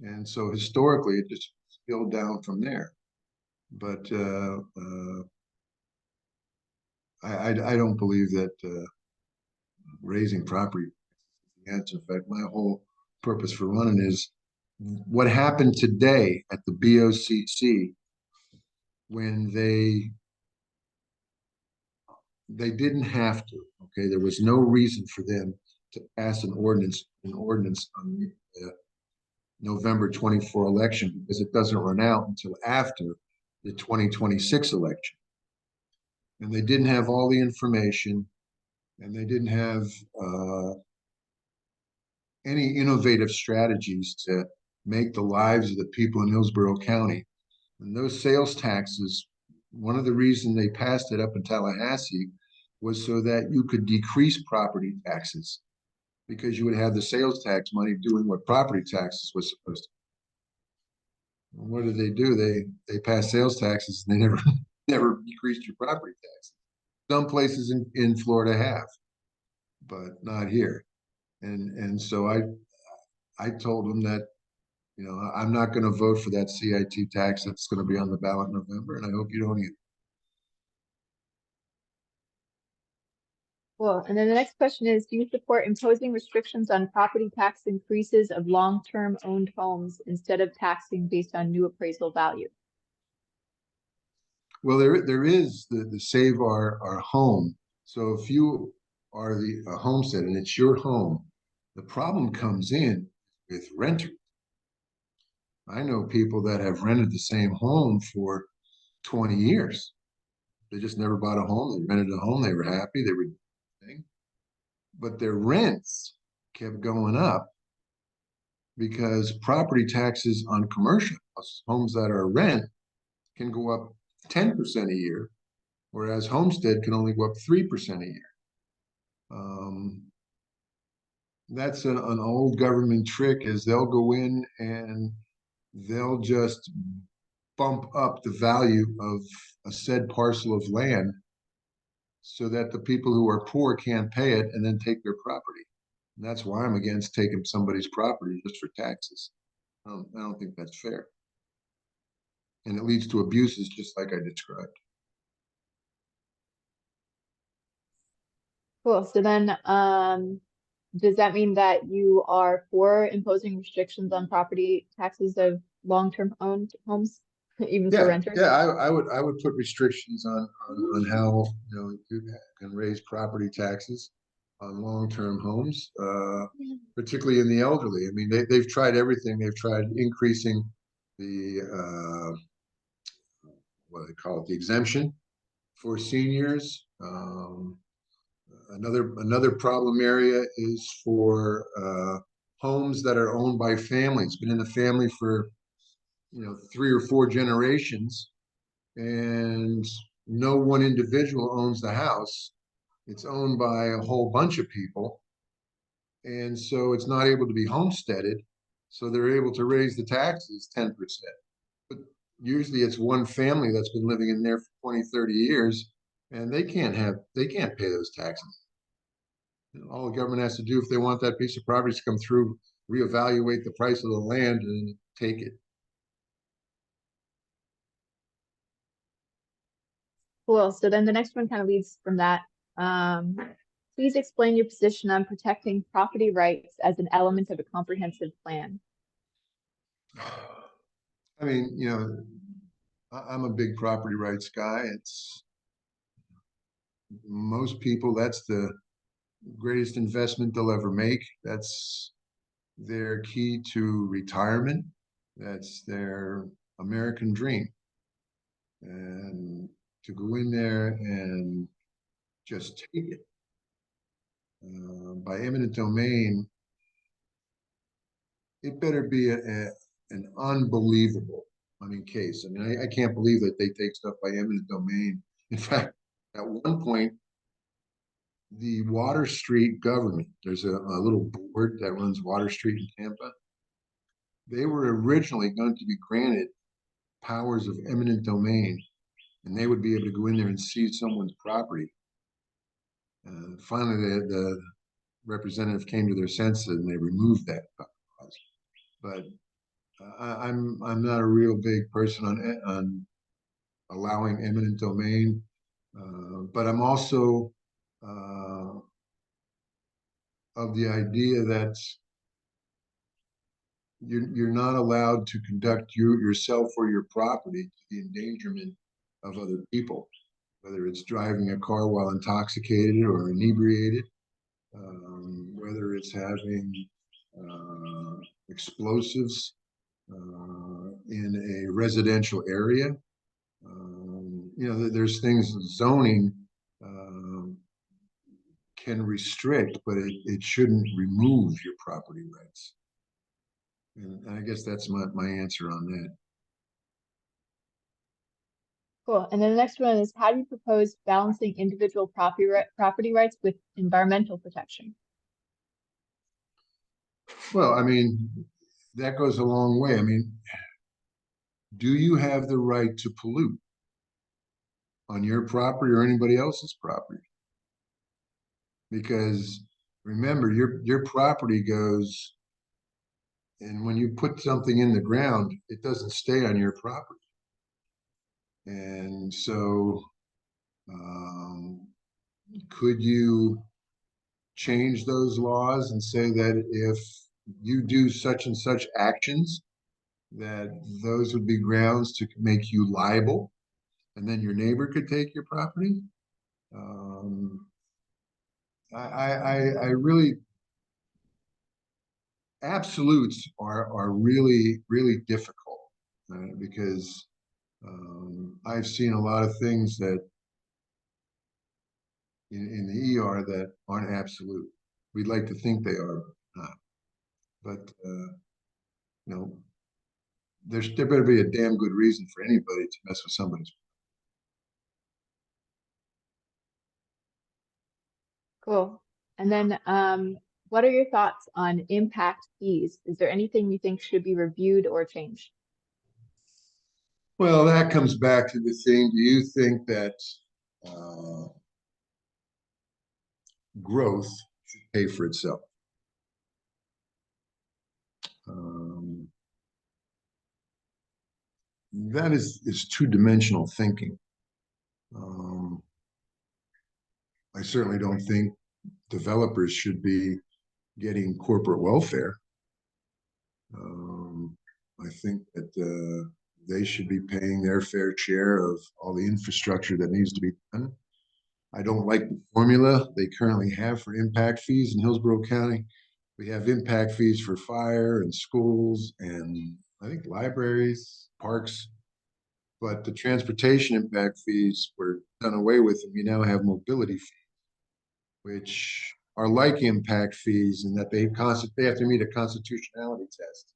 beginning. And so historically, it just spilled down from there. But I don't believe that raising property is the answer. In fact, my whole purpose for running is what happened today at the BOCC when they didn't have to. Okay, there was no reason for them to pass an ordinance on the November 24 election because it doesn't run out until after the 2026 election. And they didn't have all the information, and they didn't have any innovative strategies to make the lives of the people in Hillsborough County. And those sales taxes, one of the reasons they passed it up in Tallahassee was so that you could decrease property taxes, because you would have the sales tax money doing what property taxes was supposed to. And what do? They passed sales taxes, and they never decreased your property taxes. Some places in Florida have, but not here. And so I told them that, you know, I'm not going to vote for that CIT tax that's going to be on the ballot in November, and I hope you don't either. Cool. And then the next question is, do you support imposing restrictions on property tax increases of long-term owned homes instead of taxing based on new appraisal value? Well, there is the Save Our Home. So if you are a homestead and it's your home, the problem comes in with renters. I know people that have rented the same home for 20 years. They just never bought a home. They rented a home. They were happy. They were, but their rents kept going up because property taxes on commercial homes that are rent can go up 10% a year, whereas homestead can only go up 3% a year. That's an old government trick, is they'll go in and they'll just bump up the value of a said parcel of land so that the people who are poor can't pay it and then take their property. And that's why I'm against taking somebody's property just for taxes. I don't think that's fair. And it leads to abuses just like I described. Cool. So then, does that mean that you are for imposing restrictions on property taxes of long-term owned homes, even for renters? Yeah, I would put restrictions on how, you know, you can raise property taxes on long-term homes, particularly in the elderly. I mean, they've tried everything. They've tried increasing the what do they call it, the exemption for seniors. Another problem area is for homes that are owned by families, been in the family for, you know, 3 or 4 generations, and no one individual owns the house. It's owned by a whole bunch of people, and so it's not able to be homesteaded. So they're able to raise the taxes 10%. But usually it's one family that's been living in there for 20, 30 years, and they can't pay those taxes. All the government has to do, if they want that piece of property to come through, reevaluate the price of the land and take it. Cool. So then the next one kind of leads from that. Please explain your position on protecting property rights as an element of a comprehensive plan. I mean, you know, I'm a big property rights guy. It's most people, that's the greatest investment they'll ever make. That's their key to retirement. That's their American dream. And to go in there and just take it by eminent domain, it better be an unbelievable, case. I mean, I can't believe that they take stuff by eminent domain. In fact, at one point, the Water Street government, there's a little board that runs Water Street in Tampa. They were originally going to be granted powers of eminent domain, and they would be able to go in there and seize someone's property. Finally, the representative came to their senses and they removed that clause. But I'm not a real big person on allowing eminent domain, but I'm also of the idea that you're not allowed to conduct yourself or your property to the endangerment of other people, whether it's driving a car while intoxicated or inebriated, whether it's having explosives in a residential area. You know, there's things zoning can restrict, but it shouldn't remove your property rights. And I guess that's my answer on that. Cool. And then the next one is, how do you propose balancing individual property rights with environmental protection? Well, I mean, that goes a long way. I mean, do you have the right to pollute on your property or anybody else's property? Because remember, your property goes, and when you put something in the ground, it doesn't stay on your property. And so, could you change those laws and say that if you do such and such actions, that those would be grounds to make you liable, and then your neighbor could take your property? I really, absolutes are really difficult because I've seen a lot of things that in the ER that aren't absolute. We'd like to think they are, but not. But you know, there better be a damn good reason for anybody to mess with somebody's. Cool. And then what are your thoughts on impact fees? Is there anything you think should be reviewed or changed? Well, that comes back to the thing. Do you think that uh, growth should pay for itself? Um, that is two-dimensional thinking. I certainly don't think developers should be getting corporate welfare. I think that they should be paying their fair share of all the infrastructure that needs to be done. I don't like the formula they currently have for impact fees in Hillsborough County. We have impact fees for fire and schools and I think libraries, parks, but the transportation impact fees were done away with, and we now have mobility fees, which are like impact fees in that they have to meet a constitutionality test.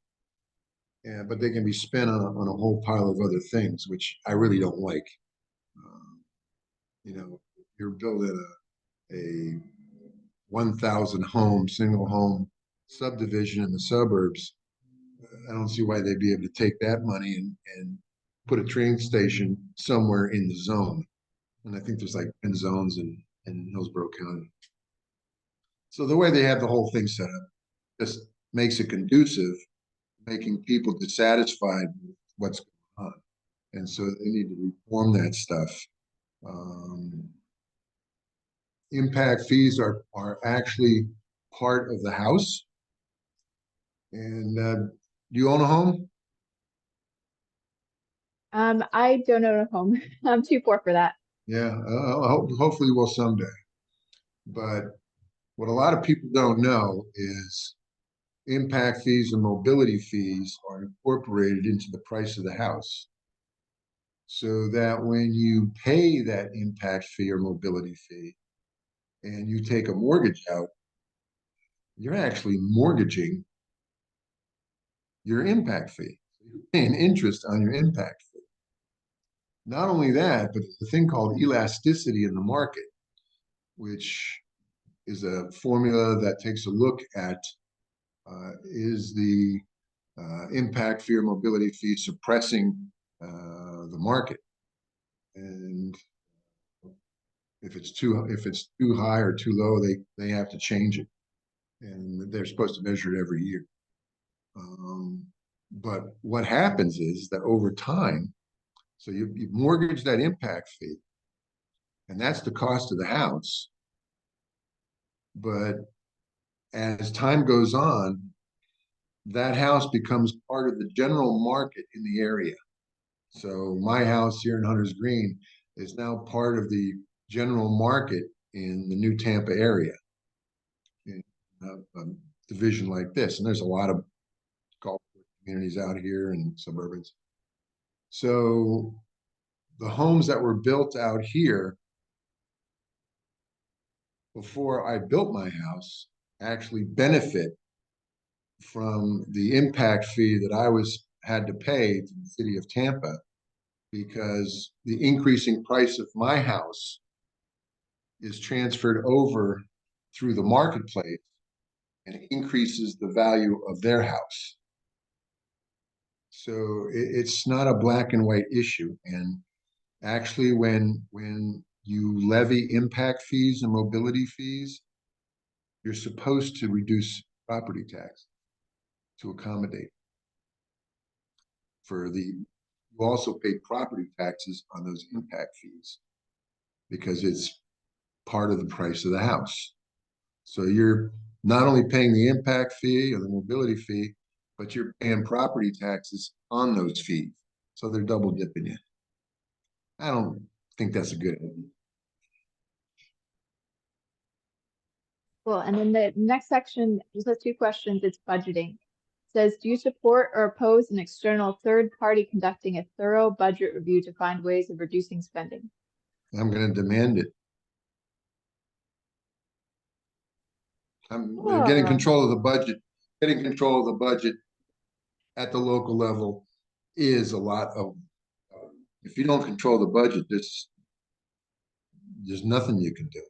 Yeah, but they can be spent on a whole pile of other things, which I really don't like. You know, you're building a 1,000 home, single home subdivision in the suburbs. I don't see why they'd be able to take that money and put a train station somewhere in the zone. And I think there's like 10 zones in Hillsborough County. So the way they have the whole thing set up just makes it conducive, making people dissatisfied with what's going on. And so they need to reform that stuff. Impact fees are actually part of the house. And do you own a home? I don't own a home. I'm too poor for that. Yeah, hopefully we'll someday. But what a lot of people don't know is impact fees and mobility fees are incorporated into the price of the house. So that when you pay that impact fee or mobility fee and you take a mortgage out, you're actually mortgaging your impact fee. You're paying interest on your impact fee. Not only that, but there's a thing called elasticity in the market, which is a formula that takes a look at is the impact fee or mobility fee suppressing the market, and if it's too high or too low, they have to change it, and they're supposed to measure it every year. But what happens is that over time, so you mortgage that impact fee, and that's the cost of the house. But as time goes on, that house becomes part of the general market in the area. So my house here in Hunters Green is now part of the general market in the New Tampa area, in a division like this. And there's a lot of golf communities out here and suburbans. So the homes that were built out here before I built my house actually benefit from the impact fee that I had to pay to the city of Tampa, because the increasing price of my house is transferred over through the marketplace and increases the value of their house. So it's not a black and white issue. And actually, when you levy impact fees and mobility fees, you're supposed to reduce property tax to accommodate for you also pay property taxes on those impact fees because it's part of the price of the house. So you're not only paying the impact fee or the mobility fee, but you're paying property taxes on those fees. So they're double dipping you. I don't think that's a good idea. Cool. And then the next section just has two questions. It's budgeting. It says, do you support or oppose an external third party conducting a thorough budget review to find ways of reducing spending? I'm going to demand it. They're getting control of the budget. Getting control of the budget at the local level is a lot of, if you don't control the budget, there's nothing you can do.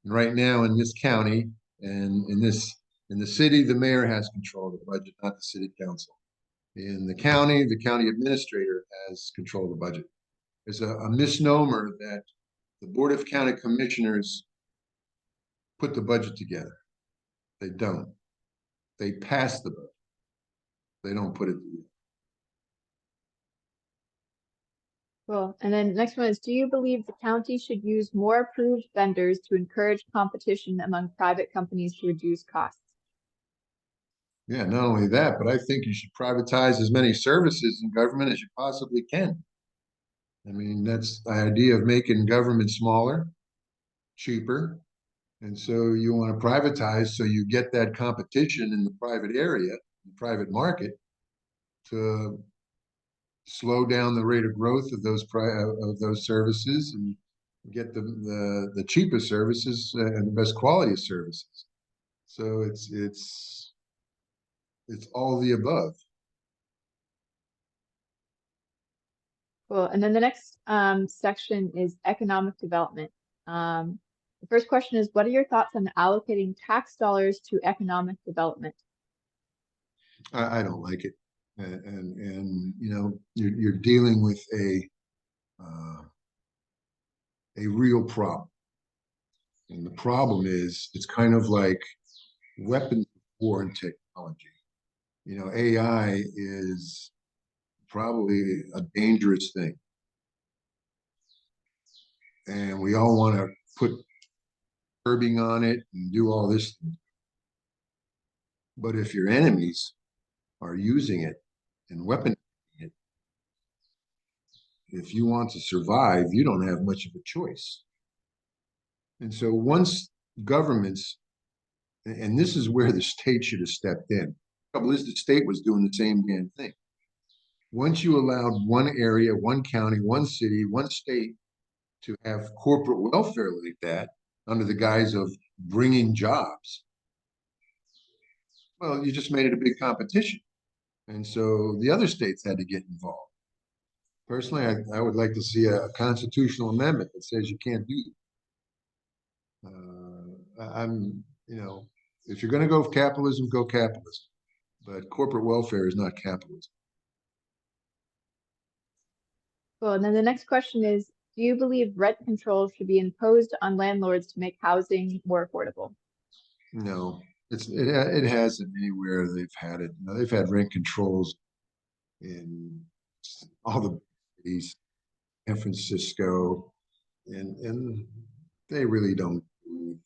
And right now in this county and in the city, the mayor has control of the budget, not the city council. In the county administrator has control of the budget. There's a misnomer that the Board of County Commissioners put the budget together. They don't. They pass the budget. They don't put it together. Cool. And then next one is, do you believe the county should use more approved vendors to encourage competition among private companies to reduce costs? Yeah, not only that, but I think you should privatize as many services in government as you possibly can. I mean, that's the idea of making government smaller, cheaper. And so you want to privatize so you get that competition in the private area, the private market, to slow down the rate of growth of those services and get the cheapest services and the best quality of services. So it's all the above. Cool. And then the next section is economic development. The first question is, what are your thoughts on allocating tax dollars to economic development? I don't like it, and you know, you're dealing with a real problem, and the problem is it's kind of like weapons of war and technology. You know, AI is probably a dangerous thing, and we all want to put curbing on it and do all this. But if your enemies are using it and weaponizing it, if you want to survive, you don't have much of a choice. And so once governments, and this is where the state should have stepped in. The trouble is the state was doing the same damn thing. Once you allowed one area, one county, one city, one state to have corporate welfare like that under the guise of bringing jobs, well, you just made it a big competition. And so the other states had to get involved. Personally, I would like to see a constitutional amendment that says you can't do that. You know, if you're going to go capitalism, go capitalism. But corporate welfare is not capitalism. Cool. And then the next question is, do you believe rent control should be imposed on landlords to make housing more affordable? No, it hasn't anywhere they've had it. You know, they've had rent controls in all the cities, San Francisco, and they really don't do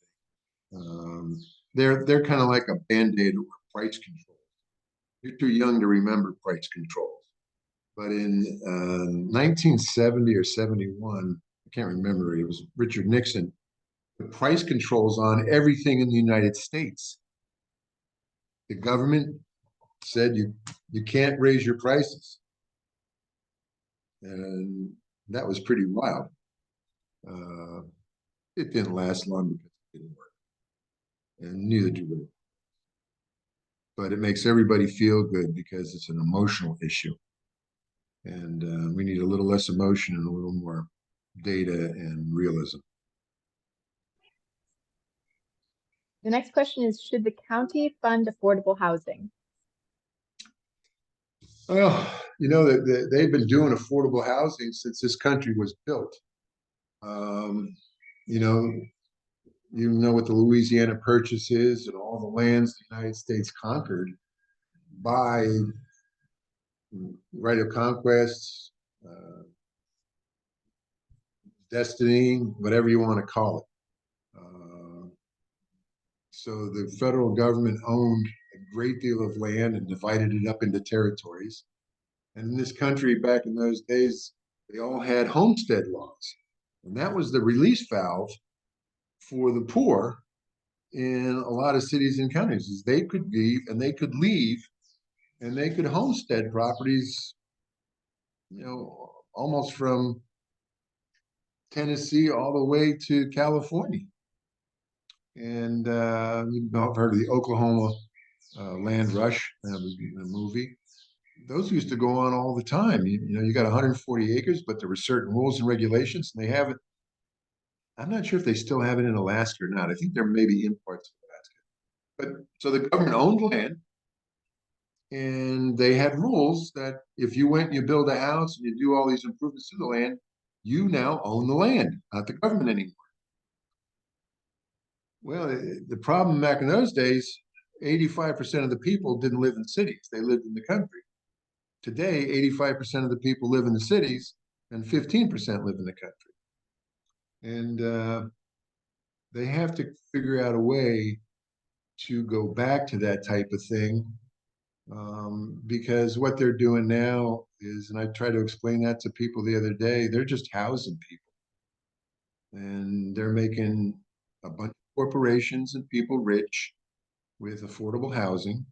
anything. They're kind of like a band-aid over price control. You're too young to remember price controls. But in 1970 or 71, I can't remember, it was Richard Nixon, the price controls on everything in the United States. The government said you can't raise your prices. And That was pretty wild. It didn't last long because it didn't work, and neither do we. But it makes everybody feel good because it's an emotional issue. And we need a little less emotion and a little more data and realism. The next question is, should the county fund affordable housing? Well, you know, they've been doing affordable housing since this country was built. Um, you know what the Louisiana Purchase is and all the lands the United States conquered by right of conquest, destiny, whatever you want to call it. So the federal government owned a great deal of land and divided it up into territories. And in this country, back in those days, they all had homestead laws. And that was the release valve for the poor in a lot of cities and counties, is they could leave and they could leave and they could homestead properties, almost from Tennessee all the way to California. And you've heard of the Oklahoma land rush, the movie. Those used to go on all the time. You got 140 acres, but there were certain rules and regulations, and they have it. I'm not sure if they still have it in Alaska or not. I think there may be in parts of Alaska. But so the government owned land, and they had rules that if you went and you build a house and you do all these improvements to the land, you now own the land, not the government anymore. Well, the problem back in those days, 85% of the people didn't live in cities. They lived in the country. Today, 85% of the people live in the cities and 15% live in the country. And they have to figure out a way to go back to that type of thing, because what they're doing now is, and I tried to explain that to people the other day, they're just housing people. And they're making a bunch of corporations and people rich with affordable housing.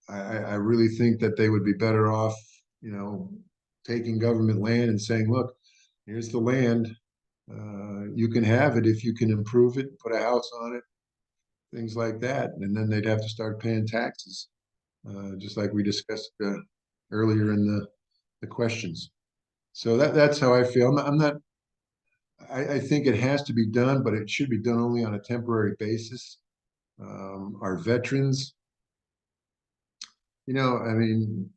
I really think that they would be better off, taking government land and saying, look, here's the land. You can have it if you can improve it, put a house on it, things like that. And then they'd have to start paying taxes, just like we discussed earlier in the questions. So that's how I feel. I think it has to be done, but it should be done only on a temporary basis. Our veterans, I mean,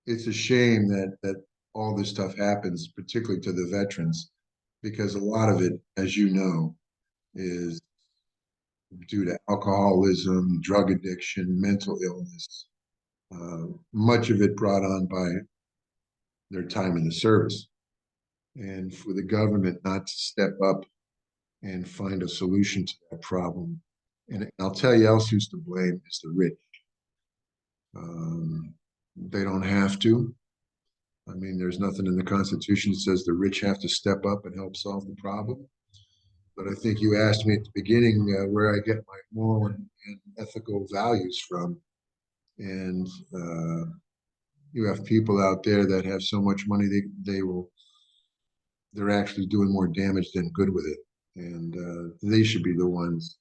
it's a shame that all this stuff happens, particularly to the veterans, because a lot of it, as you know, is due to alcoholism, drug addiction, mental illness, much of it brought on by their time in the service. And for the government not to step up and find a solution to that problem. And I'll tell you else who's to blame is the rich. They don't have to. I mean, there's nothing in the Constitution that says the rich have to step up and help solve the problem. But I think you asked me at the beginning where I get my moral and ethical values from. And you have people out there that have so much money they're actually doing more damage than good with it. And they should be the ones.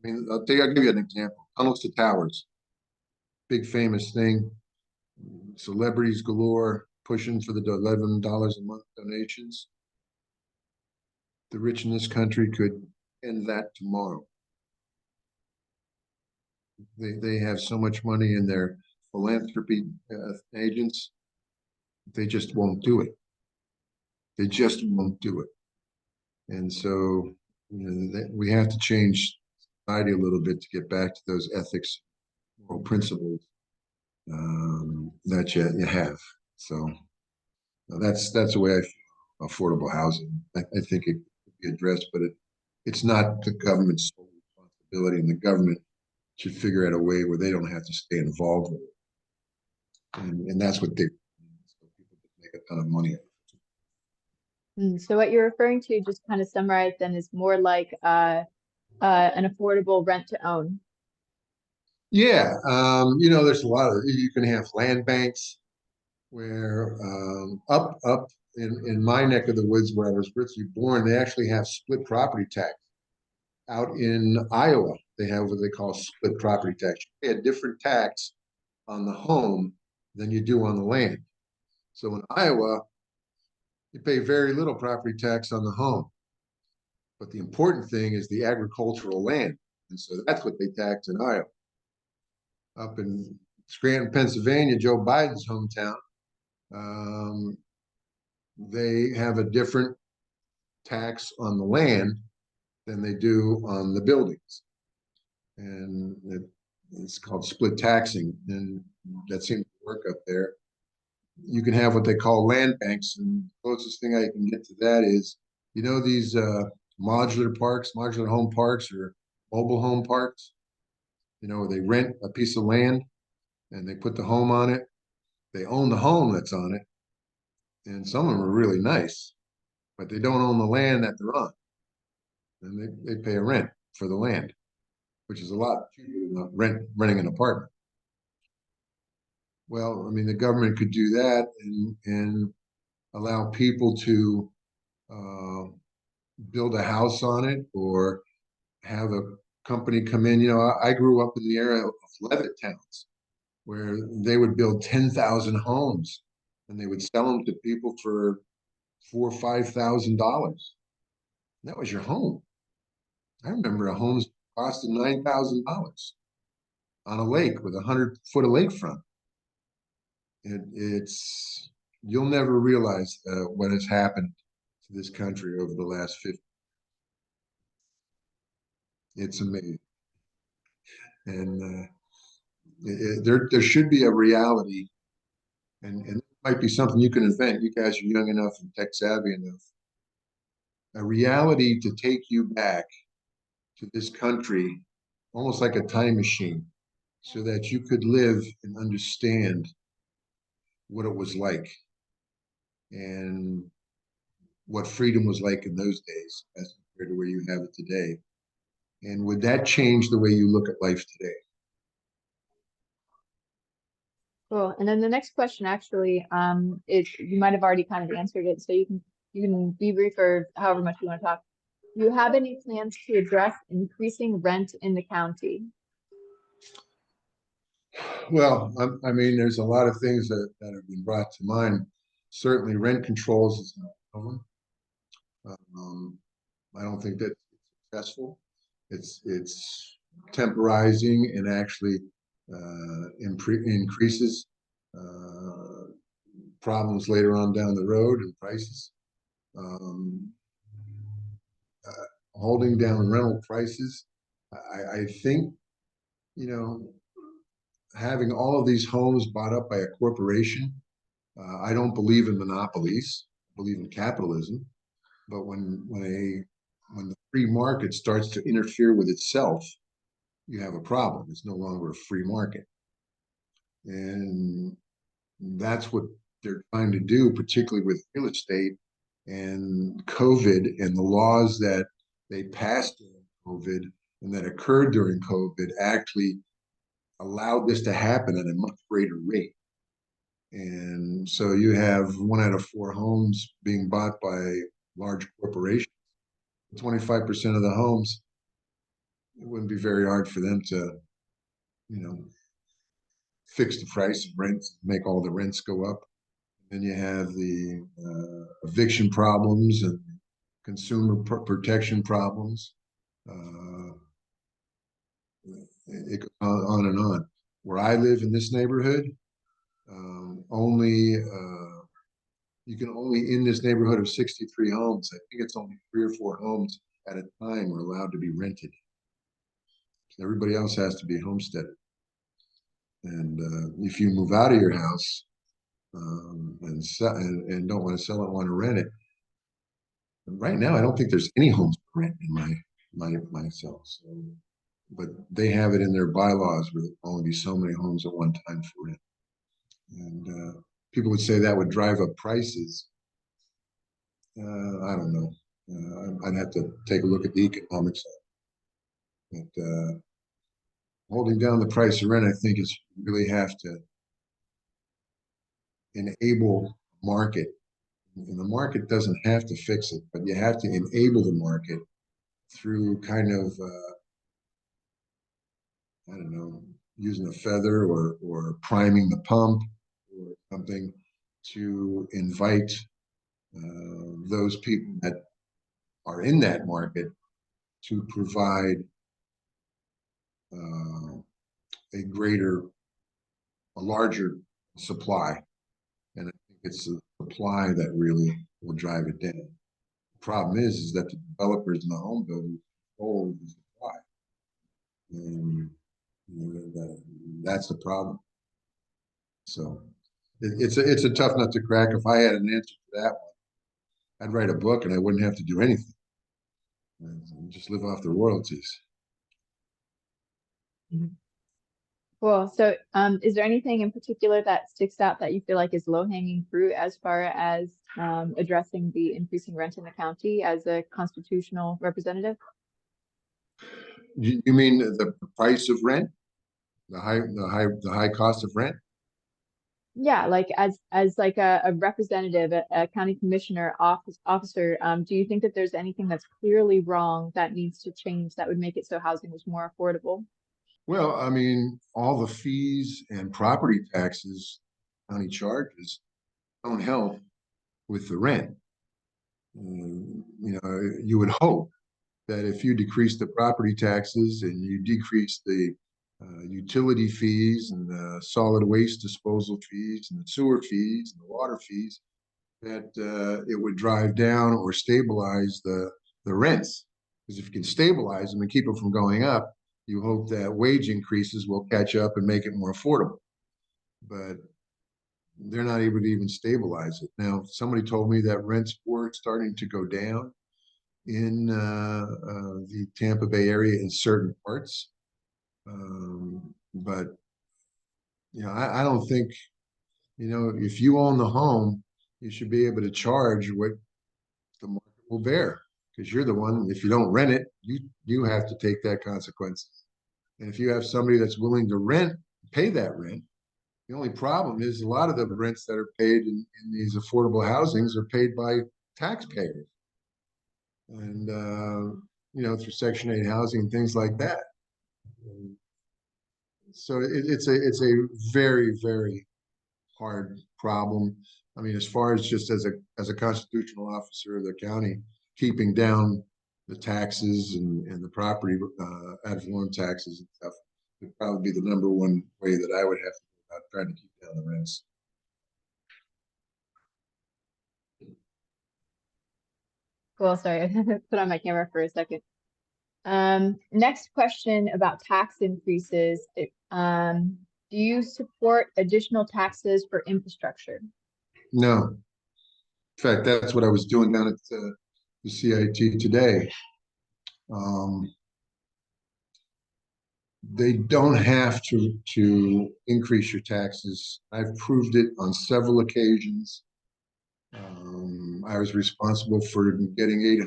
I mean, I'll give you an example. Tunnels to towers, big famous thing. Celebrities galore pushing for the $11 a month donations. The rich in this country could end that tomorrow. They have so much money in their philanthropy agents. They just won't do it. They just won't do it. And so, we have to change society a little bit to get back to those ethics, moral principles that you have. So that's the way I feel. Affordable housing. I think it could be addressed, but it's not the government's sole responsibility, and the government should figure out a way where they don't have to stay involved with it. And that's what so people make a ton of money. So what you're referring to, just kind of summarize then, is more like an affordable rent to own. Yeah, there's a lot of, you can have land banks. where up in my neck of the woods where I was originally born, they actually have split property tax. Out in Iowa, they have what they call split property tax. You pay a different tax on the home than you do on the land. So in Iowa, you pay very little property tax on the home. But the important thing is the agricultural land. And so that's what they tax in Iowa. Up in Scranton, Pennsylvania, Joe Biden's hometown, um, they have a different tax on the land than they do on the buildings. And it's called split taxing. And that seems to work up there. You can have what they call land banks. And the closest thing I can get to that is, you know, these modular parks, modular home parks or mobile home parks, you know, they rent a piece of land and they put the home on it. They own the home that's on it. And some of them are really nice, but they don't own the land that they're on. And they pay a rent for the land, which is a lot cheaper than renting an apartment. Well, I mean, the government could do that and allow people to uh, build a house on it or have a company come in. You know, I grew up in the area of Levitt towns where they would build 10,000 homes and they would sell them to people for $4,000 or $5,000. That was your home. I remember a home costed $9,000 on a lake with 100 foot of lakefront. It's you'll never realize what has happened to this country over the last 50. It's amazing, and there should be a reality, and it might be something you can invent. You guys are young enough and tech savvy enough. A reality to take you back to this country, almost like a time machine, so that you could live and understand what it was like and what freedom was like in those days as compared to where you have it today. And would that change the way you look at life today? Cool. And then the next question actually, is you might have already kind of answered it, so you can be brief or however much you want to talk. Do you have any plans to address increasing rent in the county? Well, I mean, there's a lot of things that have been brought to mind. Certainly, rent controls is not one. I don't think that's successful. It's temporizing and actually increases problems later on down the road and prices. Um, Holding down rental prices. I think, you know, having all of these homes bought up by a corporation, I don't believe in monopolies. I believe in capitalism. But when the free market starts to interfere with itself, you have a problem. It's no longer a free market. And that's what they're trying to do, particularly with real estate and COVID and the laws that they passed during COVID and that occurred during COVID actually allowed this to happen at a much greater rate. And so you have 1 out of 4 homes being bought by large corporations. 25% of the homes, it wouldn't be very hard for them to, you know, fix the price of rents, make all the rents go up. Then you have the eviction problems and consumer protection problems. It goes on and on. Where I live in this neighborhood, you can only in this neighborhood of 63 homes. I think it's only 3 or 4 homes at a time are allowed to be rented. So everybody else has to be homesteaded. And if you move out of your house and don't want to sell it, want to rent it, right now I don't think there's any homes for rent in myself. So, but they have it in their bylaws where there can only be so many homes at one time for rent. And people would say that would drive up prices. I don't know. I'd have to take a look at the economics of it. But holding down the price of rent, I think, is really have to enable market. And the market doesn't have to fix it, but you have to enable the market through kind of, I don't know, using a feather or priming the pump or something to invite those people that are in that market to provide a larger supply. And I think it's the supply that really will drive it down. The problem is that the developers and the home builders control the supply. And that's the problem. So it's a tough nut to crack. If I had an answer to that one, I'd write a book and I wouldn't have to do anything. And just live off the royalties. Cool. So is there anything in particular that sticks out that you feel like is low-hanging fruit as far as addressing the increasing rent in the county as a constitutional representative? You mean the price of rent? The high cost of rent? Yeah, like as like a representative, a county commissioner officer, do you think that there's anything that's clearly wrong that needs to change that would make it so housing was more affordable? Well, I mean, all the fees and property taxes county charges don't help with the rent. You would hope that if you decrease the property taxes and you decrease the utility fees and the solid waste disposal fees and the sewer fees and the water fees, that it would drive down or stabilize the rents. Because if you can stabilize them and keep them from going up, you hope that wage increases will catch up and make it more affordable. But they're not able to even stabilize it. Now, somebody told me that rents were starting to go down in the Tampa Bay area in certain parts. But, I don't think, if you own the home, you should be able to charge what the market will bear, because you're the one, if you don't rent it, you have to take that consequence. And if you have somebody that's willing to pay that rent, the only problem is a lot of the rents that are paid in these affordable housings are paid by taxpayers. And, through Section 8 housing and things like that. So it's a very, very hard problem. I mean, as far as just as a constitutional officer of the county, keeping down the taxes and the property ad valorem taxes and stuff would probably be the number one way that I would have to go about trying to keep down the rents. Cool. Sorry, I put on my camera for a second. Next question about tax increases. Do you support additional taxes for infrastructure? No. In fact, that's what I was doing down at the CIT today. They don't have to increase your taxes. I've proved it on several occasions. I was responsible for getting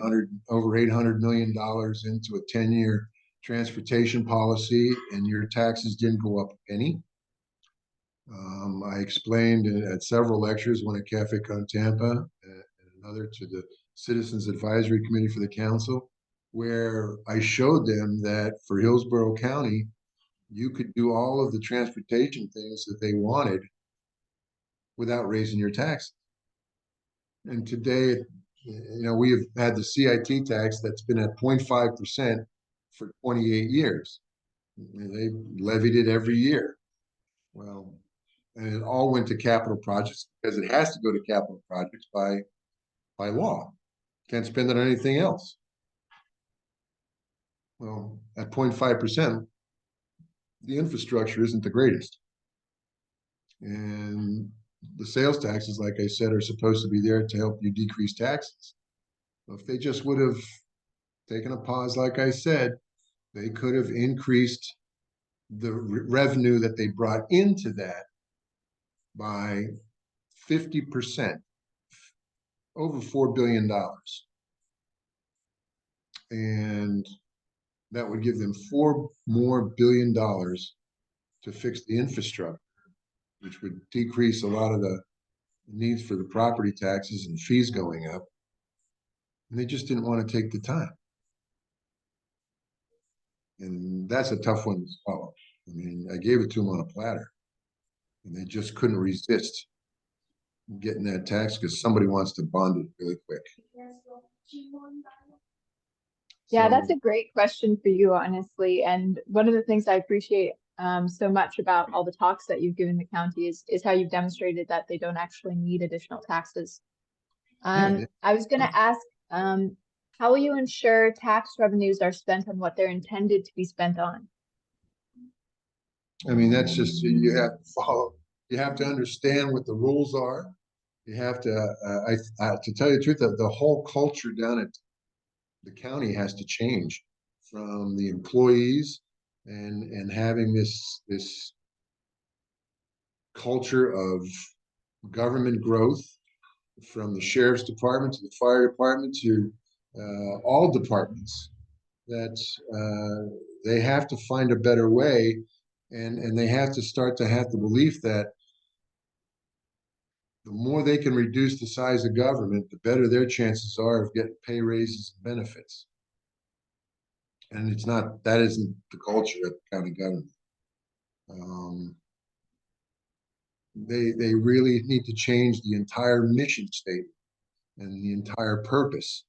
over $800 million into a 10-year transportation policy, and your taxes didn't go up a penny. I explained at several lectures, one at Cafe Con Tampa and another to the Citizens Advisory Committee for the Council, where I showed them that for Hillsborough County, you could do all of the transportation things that they wanted without raising your taxes. And today, we have had the CIT tax that's been at 0.5% for 28 years. They levied it every year. Well, and it all went to capital projects because it has to go to capital projects by law. Can't spend it on anything else. Well, at 0.5%, the infrastructure isn't the greatest. And the sales taxes, like I said, are supposed to be there to help you decrease taxes. So if they just would have taken a pause, like I said, they could have increased the revenue that they brought into that by 50%, over $4 billion. And that would give them $4 more billion to fix the infrastructure, which would decrease a lot of the needs for the property taxes and fees going up. And they just didn't want to take the time. And that's a tough one to swallow. I mean, I gave it to them on a platter, and they just couldn't resist getting that tax because somebody wants to bond it really quick. Yeah, So, that's a great question for you, honestly. And one of the things I appreciate so much about all the talks that you've given the county is how you've demonstrated that they don't actually need additional taxes. yeah, I was going to ask, how will you ensure tax revenues are spent on what they're intended to be spent on? I mean, that's just, you have to follow, you have to understand what the rules are. You have to, to tell you the truth, the whole culture down at the county has to change from the employees and having this culture of government growth from the sheriff's department to the fire department to all departments, that they have to find a better way, and they have to start to have the belief that the more they can reduce the size of government, the better their chances are of getting pay raises and benefits. And it's not, that isn't the culture at the county government. They really need to change the entire mission statement and the entire purpose.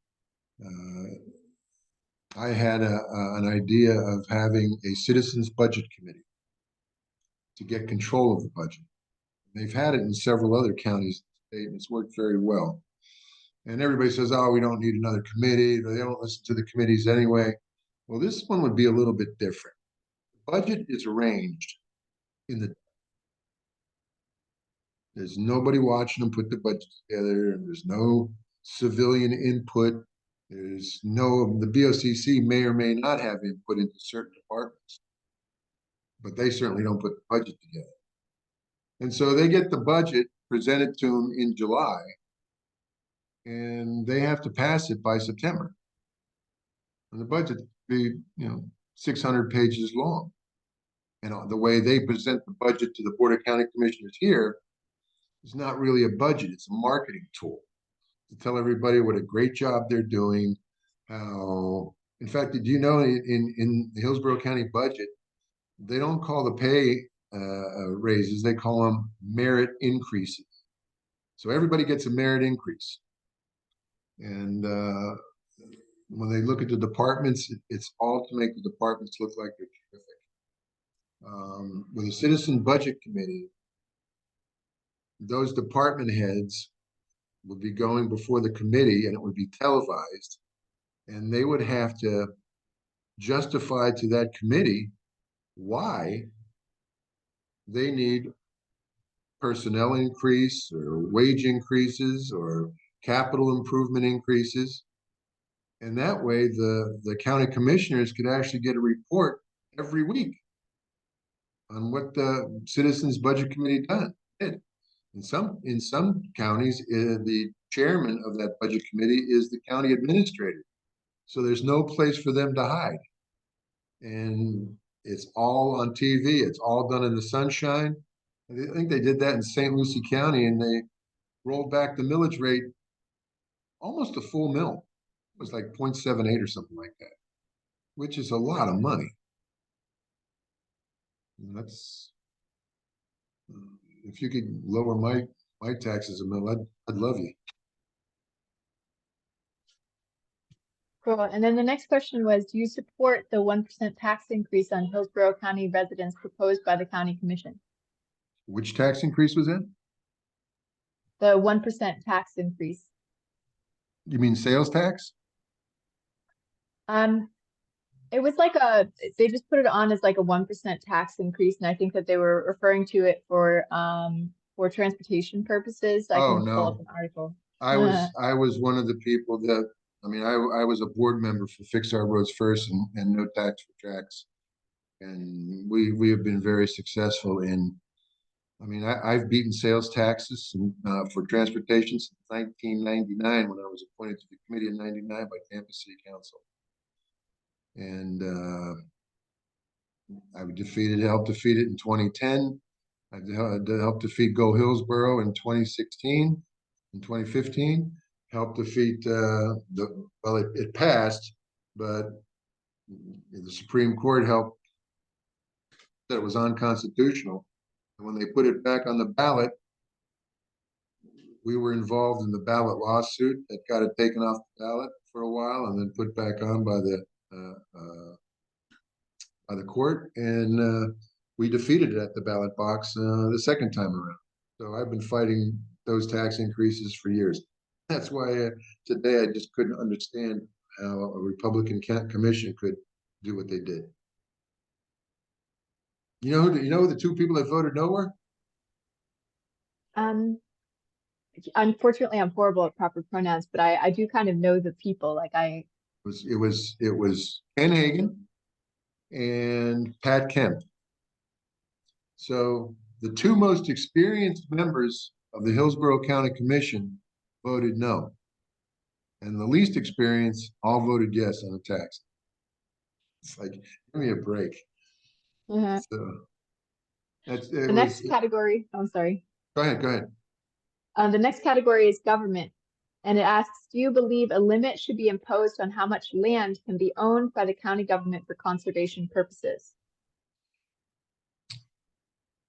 I had an idea of having a citizens budget committee to get control of the budget. They've had it in several other counties in the state, and it's worked very well. And everybody says, oh, we don't need another committee. They don't listen to the committees anyway. Well, this one would be a little bit different. The budget is arranged in the, there's nobody watching them put the budget together, and there's no civilian input. There's no, the BOCC may or may not have input into certain departments, but they certainly don't put the budget together. And so they get the budget presented to them in July, and they have to pass it by September. And the budget be, 600 pages long. And the way they present the budget to the Board of County Commissioners here is not really a budget, it's a marketing tool to tell everybody what a great job they're doing. How, in fact, did you know in the Hillsborough County budget, they don't call the pay raises, they call them merit increases. So everybody gets a merit increase. And when they look at the departments, it's all to make the departments look like they're terrific. With a citizen budget committee, those department heads would be going before the committee, and it would be televised, and they would have to justify to that committee why they need personnel increase or wage increases or capital improvement increases. And that way the county commissioners could actually get a report every week on what the Citizens Budget Committee did. In some counties, the chairman of that budget committee is the county administrator. So there's no place for them to hide. And it's all on TV. It's all done in the sunshine. I think they did that in St. Lucie County, and they rolled back the millage rate almost a full mill. It was like 0.78 or something like that, which is a lot of money. And that's, if you could lower my taxes a mill, I'd love you. Cool. And then the next question was, do you support the 1% tax increase on Hillsborough County residents proposed by the county commission? Which tax increase was that? The 1% tax increase. You mean sales tax? It was like they just put it on as like a 1% tax increase, and I think that they were referring to it for transportation purposes. I Oh, can pull up no. an article. I was one of the people that, I mean, I was a board member for Fix Our Roads First and No Tax for Tracks. And we have been very successful in, I mean, I've beaten sales taxes for transportation since 1999 when I was appointed to the committee in 99 by Tampa City Council. And I helped defeat it in 2010. I helped defeat Go Hillsborough in 2016, in 2015. Helped defeat it passed, but the Supreme Court helped that it was unconstitutional. And when they put it back on the ballot, we were involved in the ballot lawsuit that got it taken off the ballot for a while and then put back on by the court, and we defeated it at the ballot box the second time around. So I've been fighting those tax increases for years. That's why today I just couldn't understand how a Republican commission could do what they did. You know the two people that voted no were? Unfortunately, I'm horrible at proper pronouns, but I do kind of know the people. Like It was Ken Hagan and Pat Kemp. So the two most experienced members of the Hillsborough County Commission voted no. And the least experienced all voted yes on the tax. It's like, give me a break. So the next category, I'm sorry. Go ahead. The next category is government. And it asks, do you believe a limit should be imposed on how much land can be owned by the county government for conservation purposes?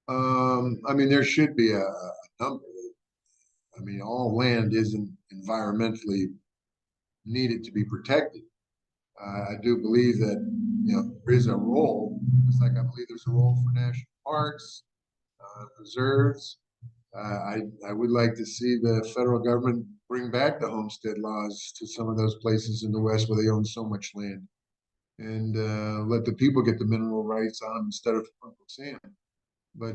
I mean, there should be a number. I mean, all land isn't environmentally needed to be protected. I do believe that, there is a role, just like I believe there's a role for national parks, preserves. I would like to see the federal government bring back the homestead laws to some of those places in the West where they own so much land, and let the people get the mineral rights on them instead of Uncle Sam. But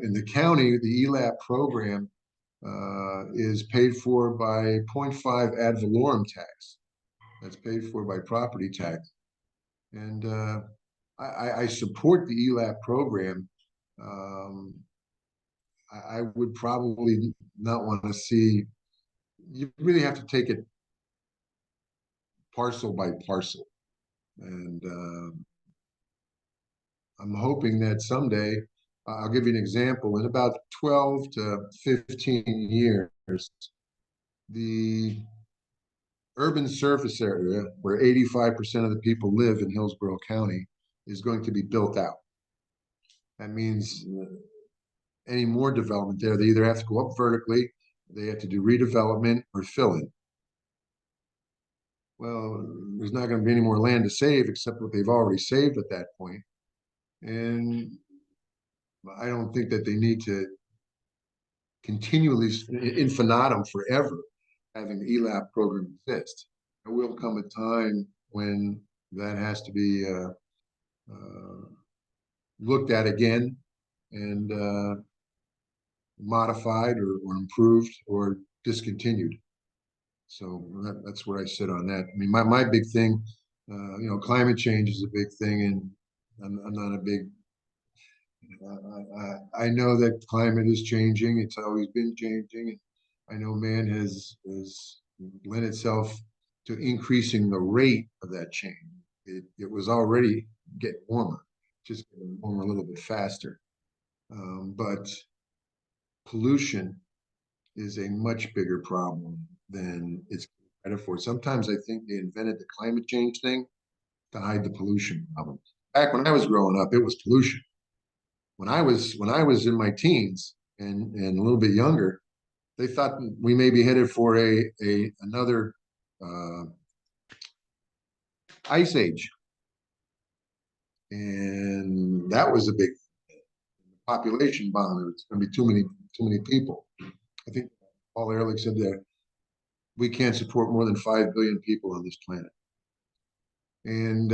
in the county, the ELAP program is paid for by 0.5 ad valorem tax. That's paid for by property tax. And I support the ELAP program. I would probably not want to see, you really have to take it parcel by parcel. And I'm hoping that someday, I'll give you an example, in about 12 to 15 years, the urban surface area where 85% of the people live in Hillsborough County is going to be built out. That means any more development there, they either have to go up vertically, they have to do redevelopment or fill in. Well, there's not going to be any more land to save except what they've already saved at that point. And I don't think that they need to continually infinitum forever having the ELAP program exist. There will come a time when that has to be looked at again and modified or improved or discontinued. So that's where I sit on that. I mean, my big thing, climate change is a big thing, and I'm not a big. I know that climate is changing. It's always been changing. I know man has lent itself to increasing the rate of that change. It was already getting warmer, just getting warmer a little bit faster. But pollution is a much bigger problem than it's credit for. Sometimes I think they invented the climate change thing to hide the pollution problem. Back when I was growing up, it was pollution. When I was in my teens and a little bit younger, they thought we may be headed for another ice age, and that was a big population bomb. It's going to be too many people. I think Paul Ehrlich said that we can't support more than 5 billion people on this planet, and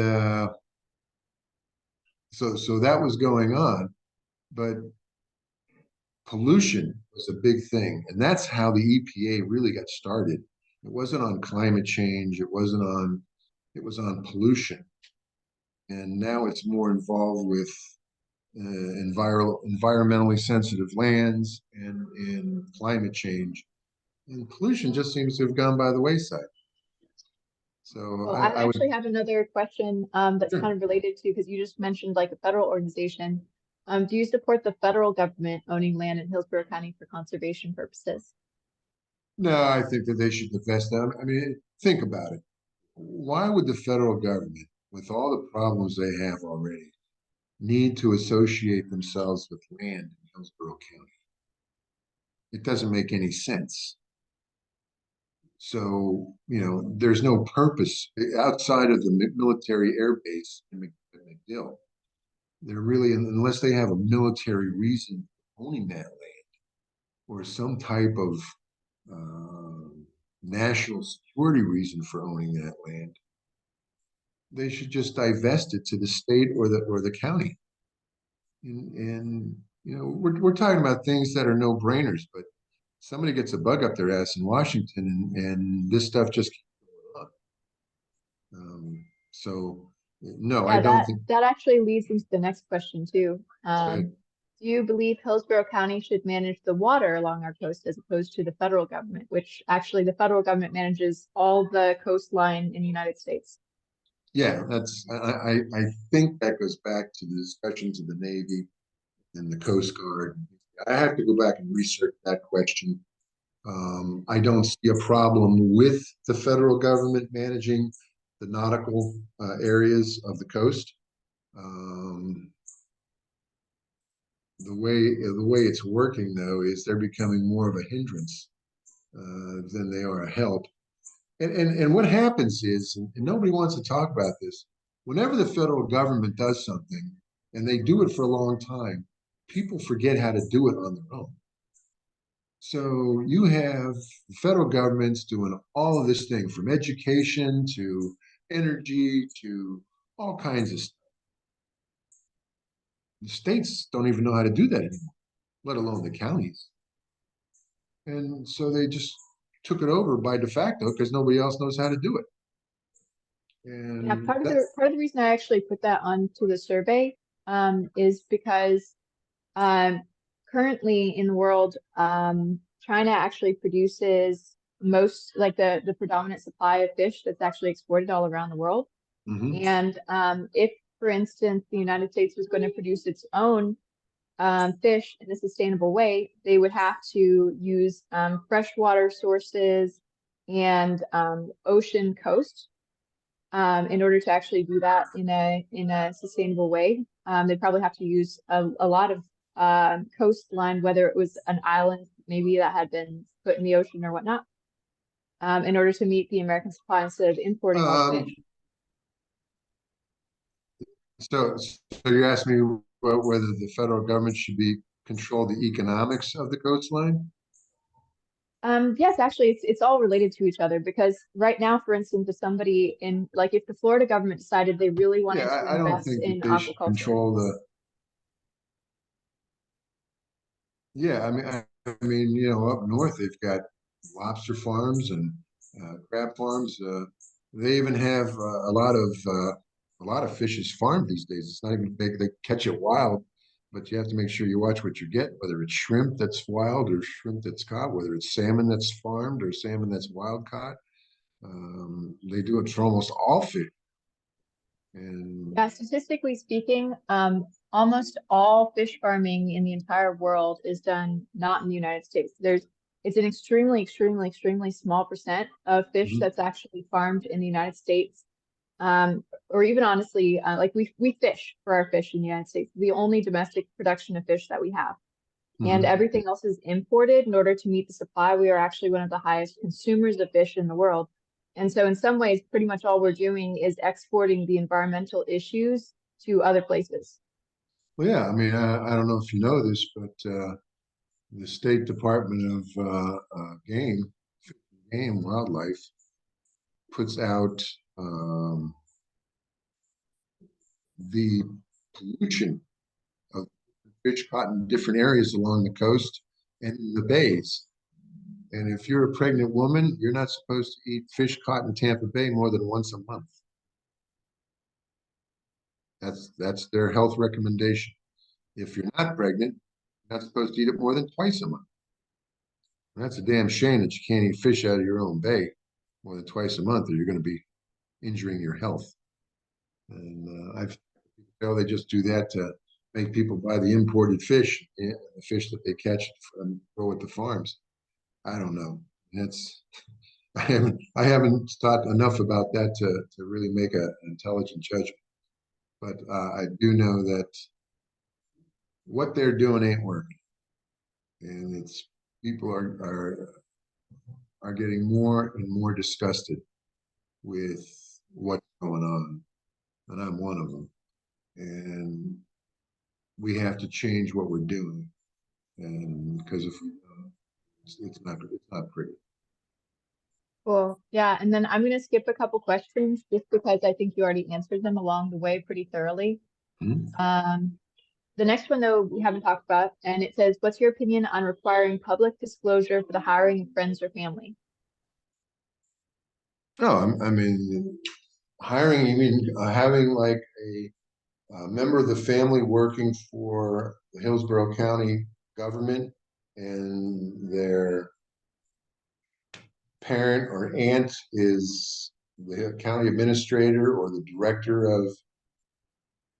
so that was going on, but pollution was a big thing, and that's how the EPA really got started. It wasn't on climate change. It was on pollution, and now it's more involved with environmentally sensitive lands and climate change. And pollution just seems to have gone by the wayside. So well, I actually have another question that's kind of related to, because you just mentioned like a federal organization. Do you support the federal government owning land in Hillsborough County for conservation purposes? No, I think that they should divest them. I mean, think about it. Why would the federal government, with all the problems they have already, need to associate themselves with land in Hillsborough County? It doesn't make any sense. So, there's no purpose outside of the military air base in McDill. They're really, unless they have a military reason for owning that land or some type of national security reason for owning that land, they should just divest it to the state or the county. And we're talking about things that are no brainers, but somebody gets a bug up their ass in Washington, and this stuff just keeps going on. So no, I Yeah, don't that think. that actually leads into the next question too. Okay. Do you believe Hillsborough County should manage the water along our coast as opposed to the federal government, which actually the federal government manages all the coastline in the United States? Yeah, I think that goes back to the discussions of the Navy and the Coast Guard. I have to go back and research that question. I don't see a problem with the federal government managing the nautical areas of the coast. The way it's working though is they're becoming more of a hindrance than they are a help. And what happens is, and nobody wants to talk about this, whenever the federal government does something and they do it for a long time, people forget how to do it on their own. So you have the federal government's doing all of this thing from education to energy to all kinds of stuff. The states don't even know how to do that anymore, let alone the counties. And so they just took it over by de facto because nobody else knows how to do it. Yeah, And part of the reason I actually put that onto the survey is because currently in the world, China actually produces most, like the predominant supply of fish that's actually exported all around the world. mhm. And if, for instance, the United States was going to produce its own fish in a sustainable way, they would have to use freshwater sources and ocean coast in order to actually do that in a sustainable way. They'd probably have to use a lot of coastline, whether it was an island maybe that had been put in the ocean or whatnot, in order to meet the American supply instead of importing all the fish. Um, so you're asking me whether the federal government should control the economics of the coastline? Yes, actually, it's all related to each other because right now, for instance, if somebody in like if the Florida government decided they really wanted Yeah, to I don't invest think that in they should aquaculture. control the. Yeah, I mean, up north they've got lobster farms and crab farms. They even have a lot of fish is farmed these days. It's not even big. They catch it wild, but you have to make sure you watch what you get, whether it's shrimp that's wild or shrimp that's caught, whether it's salmon that's farmed or salmon that's wild caught. They do it for almost all fish. And Yeah, statistically speaking, almost all fish farming in the entire world is done not in the United States. It's an extremely, extremely, extremely small percent of fish mhm, that's actually farmed in the United States. Or even honestly, like we fish for our fish in the United States, the only domestic production of fish that we have. And mhm. everything else is imported in order to meet the supply. We are actually one of the highest consumers of fish in the world. And so in some ways, pretty much all we're doing is exporting the environmental issues to other places. Well, yeah, I mean, I don't know if you know this, but the State Department of Game Wildlife puts out the pollution of fish caught in different areas along the coast and in the bays. And if you're a pregnant woman, you're not supposed to eat fish caught in Tampa Bay more than once a month. That's their health recommendation. If you're not pregnant, you're not supposed to eat it more than twice a month. And that's a damn shame that you can't eat fish out of your own bay more than twice a month, or you're going to be injuring your health. And I've they just do that to make people buy the imported fish, the fish that they catch and grow at the farms. I don't know. That's I haven't thought enough about that to really make an intelligent judgment. But I do know that what they're doing ain't working, and it's people are getting more and more disgusted with what's going on, and I'm one of them. And we have to change what we're doing, and because if we don't, it's not pretty. Cool. Yeah. And then I'm going to skip a couple questions just because I think you already answered them along the way pretty thoroughly. The next one, though, we haven't talked about, and it says, what's your opinion on requiring public disclosure for the hiring of friends or family? No, I mean, hiring, you mean having like a member of the family working for the Hillsborough County government and their parent or aunt is the county administrator or the director of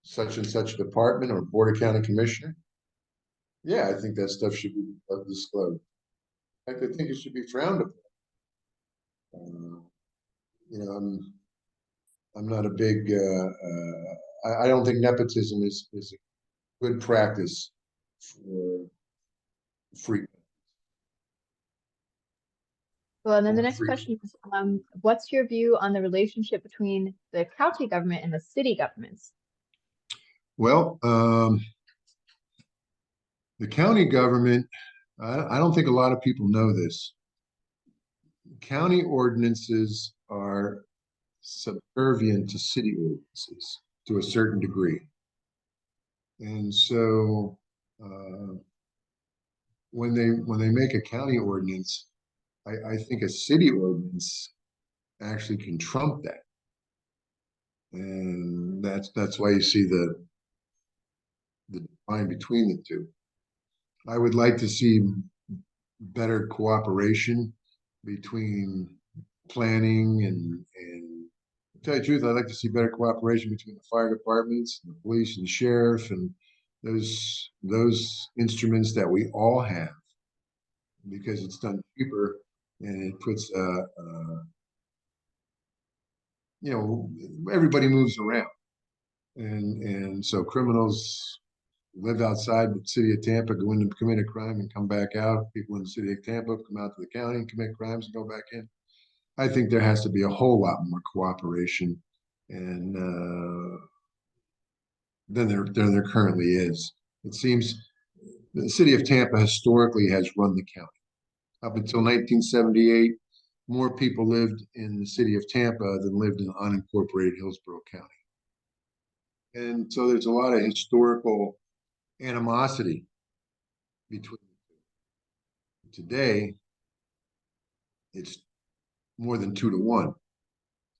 such and such department or board of county commissioner. Yeah, I think that stuff should be disclosed. In fact, I think it should be frowned upon. You know, I'm not a big. I don't think nepotism is a good practice for free. Well, and then the next question is, what's your view on the relationship between the county government and the city governments? Well, the county government, I don't think a lot of people know this. County ordinances are subservient to city ordinances to a certain degree. And so when they make a county ordinance, I think a city ordinance actually can trump that. And that's why you see the line between the two. I would like to see better cooperation between planning and to tell you the truth, I'd like to see better cooperation between the fire departments, and the police, and the sheriff, and those instruments that we all have, because it's done cheaper and it puts you know, everybody moves around, and so criminals live outside the city of Tampa, go in and commit a crime and come back out. People in the city of Tampa come out to the county and commit crimes and go back in. I think there has to be a whole lot more cooperation, and than there currently is. It seems the city of Tampa historically has run the county. Up until 1978, more people lived in the city of Tampa than lived in unincorporated Hillsborough County. And so there's a lot of historical animosity between the two. Today, it's more than 2-to-1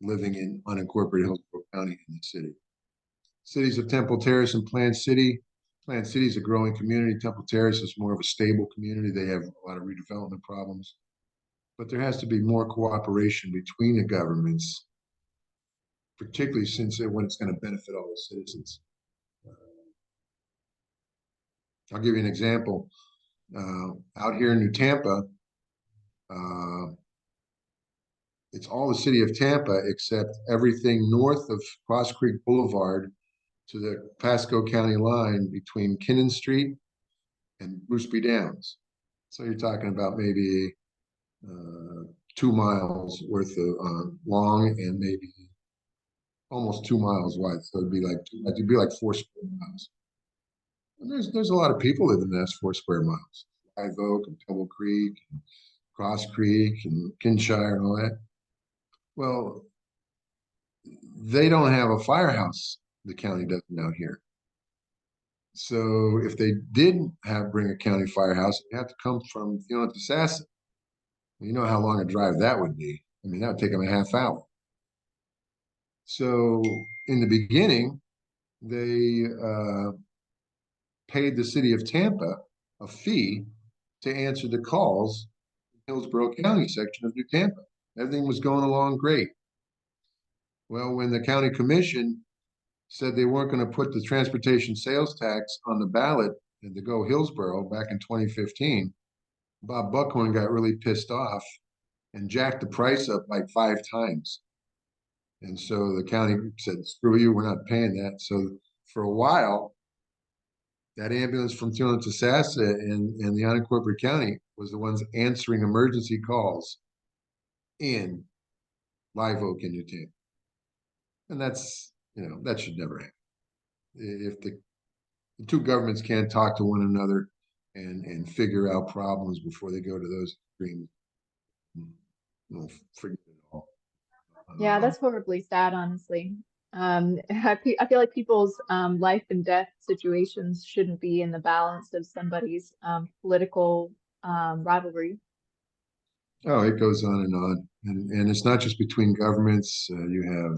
living in unincorporated Hillsborough County in the city. Cities of Temple Terrace and Plant City. Plant City is a growing community. Temple Terrace is more of a stable community. They have a lot of redevelopment problems. But there has to be more cooperation between the governments, particularly since when it's going to benefit all the citizens. I'll give you an example. Out here in New Tampa, it's all the city of Tampa except everything north of Cross Creek Boulevard to the Pasco County line between Kinnan Street and Bruce B. Downs. So you're talking about maybe 2 miles worth of long and maybe almost 2 miles wide. So it'd be like 4 square miles. And there's a lot of people living in that 4 square miles. Live Oak and Pebble Creek, and Cross Creek and Kinshire and all that. Well, they don't have a firehouse. The county doesn't out here. So if they did bring a county firehouse, it had to come from Assassin. You know how long a drive that would be. I mean, that would take them a half hour. So in the beginning, they paid the city of Tampa a fee to answer the calls in Hillsborough County section of New Tampa. Everything was going along great. Well, when the county commission said they weren't going to put the transportation sales tax on the ballot and to go Hillsborough back in 2015, Bob Buckhorn got really pissed off and jacked the price up like 5 times. And so the county said, screw you, we're not paying that. So for a while, that ambulance from Tulane to Sassa and the unincorporated county was the ones answering emergency calls in Live Oak and Newton. And that's, that should never happen. If the two governments can't talk to one another and figure out problems before they go to those extremes, forget it all. Yeah, that's horribly sad, honestly. I feel like people's life and death situations shouldn't be in the balance of somebody's political rivalry. Oh, it goes on and on. And it's not just between governments. You have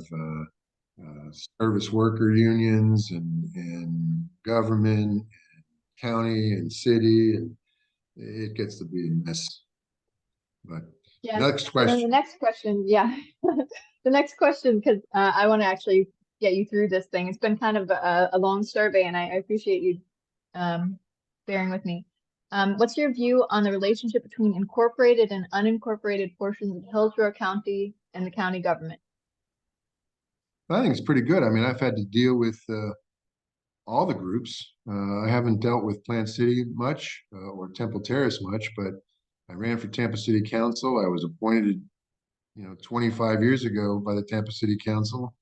service worker unions and government, and county and city, and it gets to be a mess. But Yeah. next And then the question. next question, yeah, the next question, because I want to actually get you through this thing. It's been kind of a long survey, and I appreciate you bearing with me. What's your view on the relationship between incorporated and unincorporated portions of Hillsborough County and the county government? I think it's pretty good. I mean, I've had to deal with all the groups. I haven't dealt with Plant City much or Temple Terrace much, but I ran for Tampa City Council. I was appointed, 25 years ago by the Tampa City Council.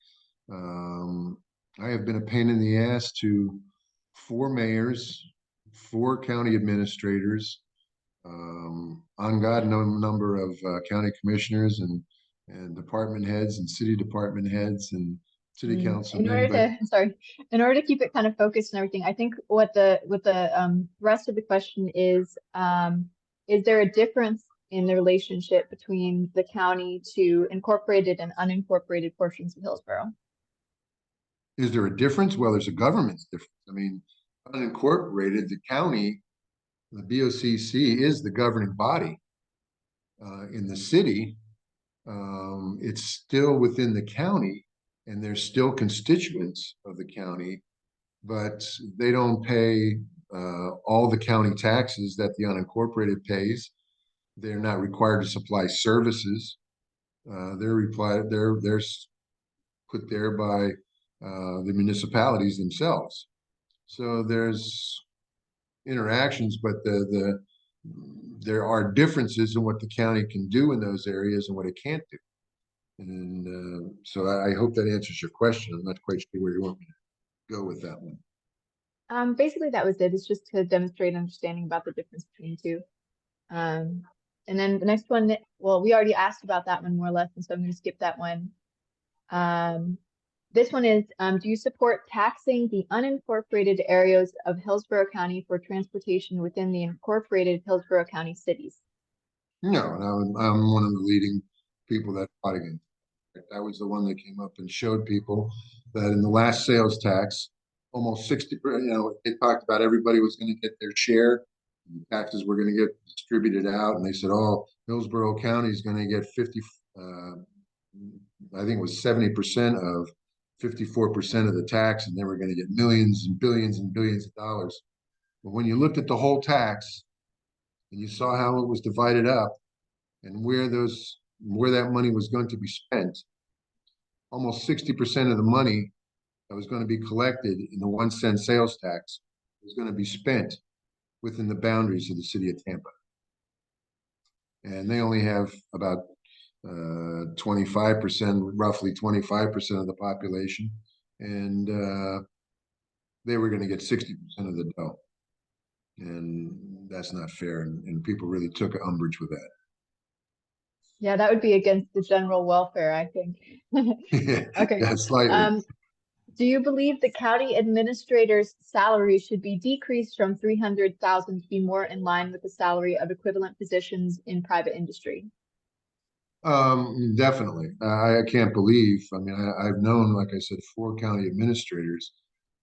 I have been a pain in the ass to 4 mayors, 4 county administrators, on God, no number of county commissioners and department heads and city department heads and city councilmen. In order to keep it kind of focused and everything, I think what the rest of the question is there a difference in the relationship between the county to incorporated and unincorporated portions of Hillsborough? Is there a difference? Well, there's a government difference. I mean, unincorporated, the county, the BOCC is the governing body. In the city, it's still within the county, and they're still constituents of the county, but they don't pay all the county taxes that the unincorporated pays. They're not required to supply services. They're put there by the municipalities themselves. So there's interactions, but there are differences in what the county can do in those areas and what it can't do. And so I hope that answers your question. I'm not quite sure where you want me to go with that one. Basically, that was it. It's just to demonstrate understanding about the difference between the two. And then the next one, well, we already asked about that one more or less, and so I'm going to skip that one. This one is, do you support taxing the unincorporated areas of Hillsborough County for transportation within the incorporated Hillsborough County cities? No, I'm one of the leading people that fought against it. I was the one that came up and showed people that in the last sales tax, almost 60, it talked about everybody was going to get their share. The taxes were going to get distributed out, and they said, "Oh, Hillsborough County is going to get 50." I think it was 70% of 54% of the tax, and they were going to get millions and billions of dollars. But when you looked at the whole tax, and you saw how it was divided up, and where that money was going to be spent, almost 60% of the money that was going to be collected in the 1-cent sales tax was going to be spent within the boundaries of the city of Tampa. And they only have about 25%, roughly 25% of the population. And they were going to get 60% of the dough. And that's not fair. And people really took umbrage with that. Yeah, that would be against the general welfare, I think. Okay. Yeah, slightly. Do you believe the county administrator's salary should be decreased from $300,000 to be more in line with the salary of equivalent positions in private industry? Definitely. I can't believe, I mean, I've known, like I said, 4 county administrators,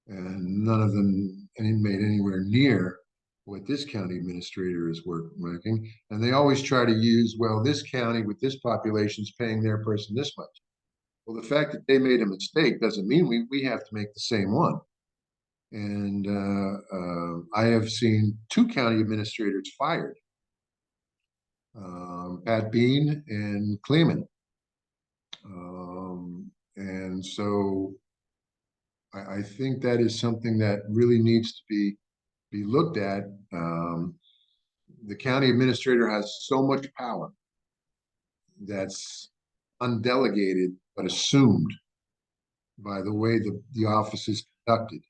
and none of them made anywhere near what this county administrator is working. And they always try to use, well, this county with this population is paying their person this much. Well, the fact that they made a mistake doesn't mean we have to make the same one. And I have seen 2 county administrators fired, Pat Bean and Kleeman. And so I think that is something that really needs to be looked at. The county administrator has so much power that's undelegated but assumed by the way the office is conducted.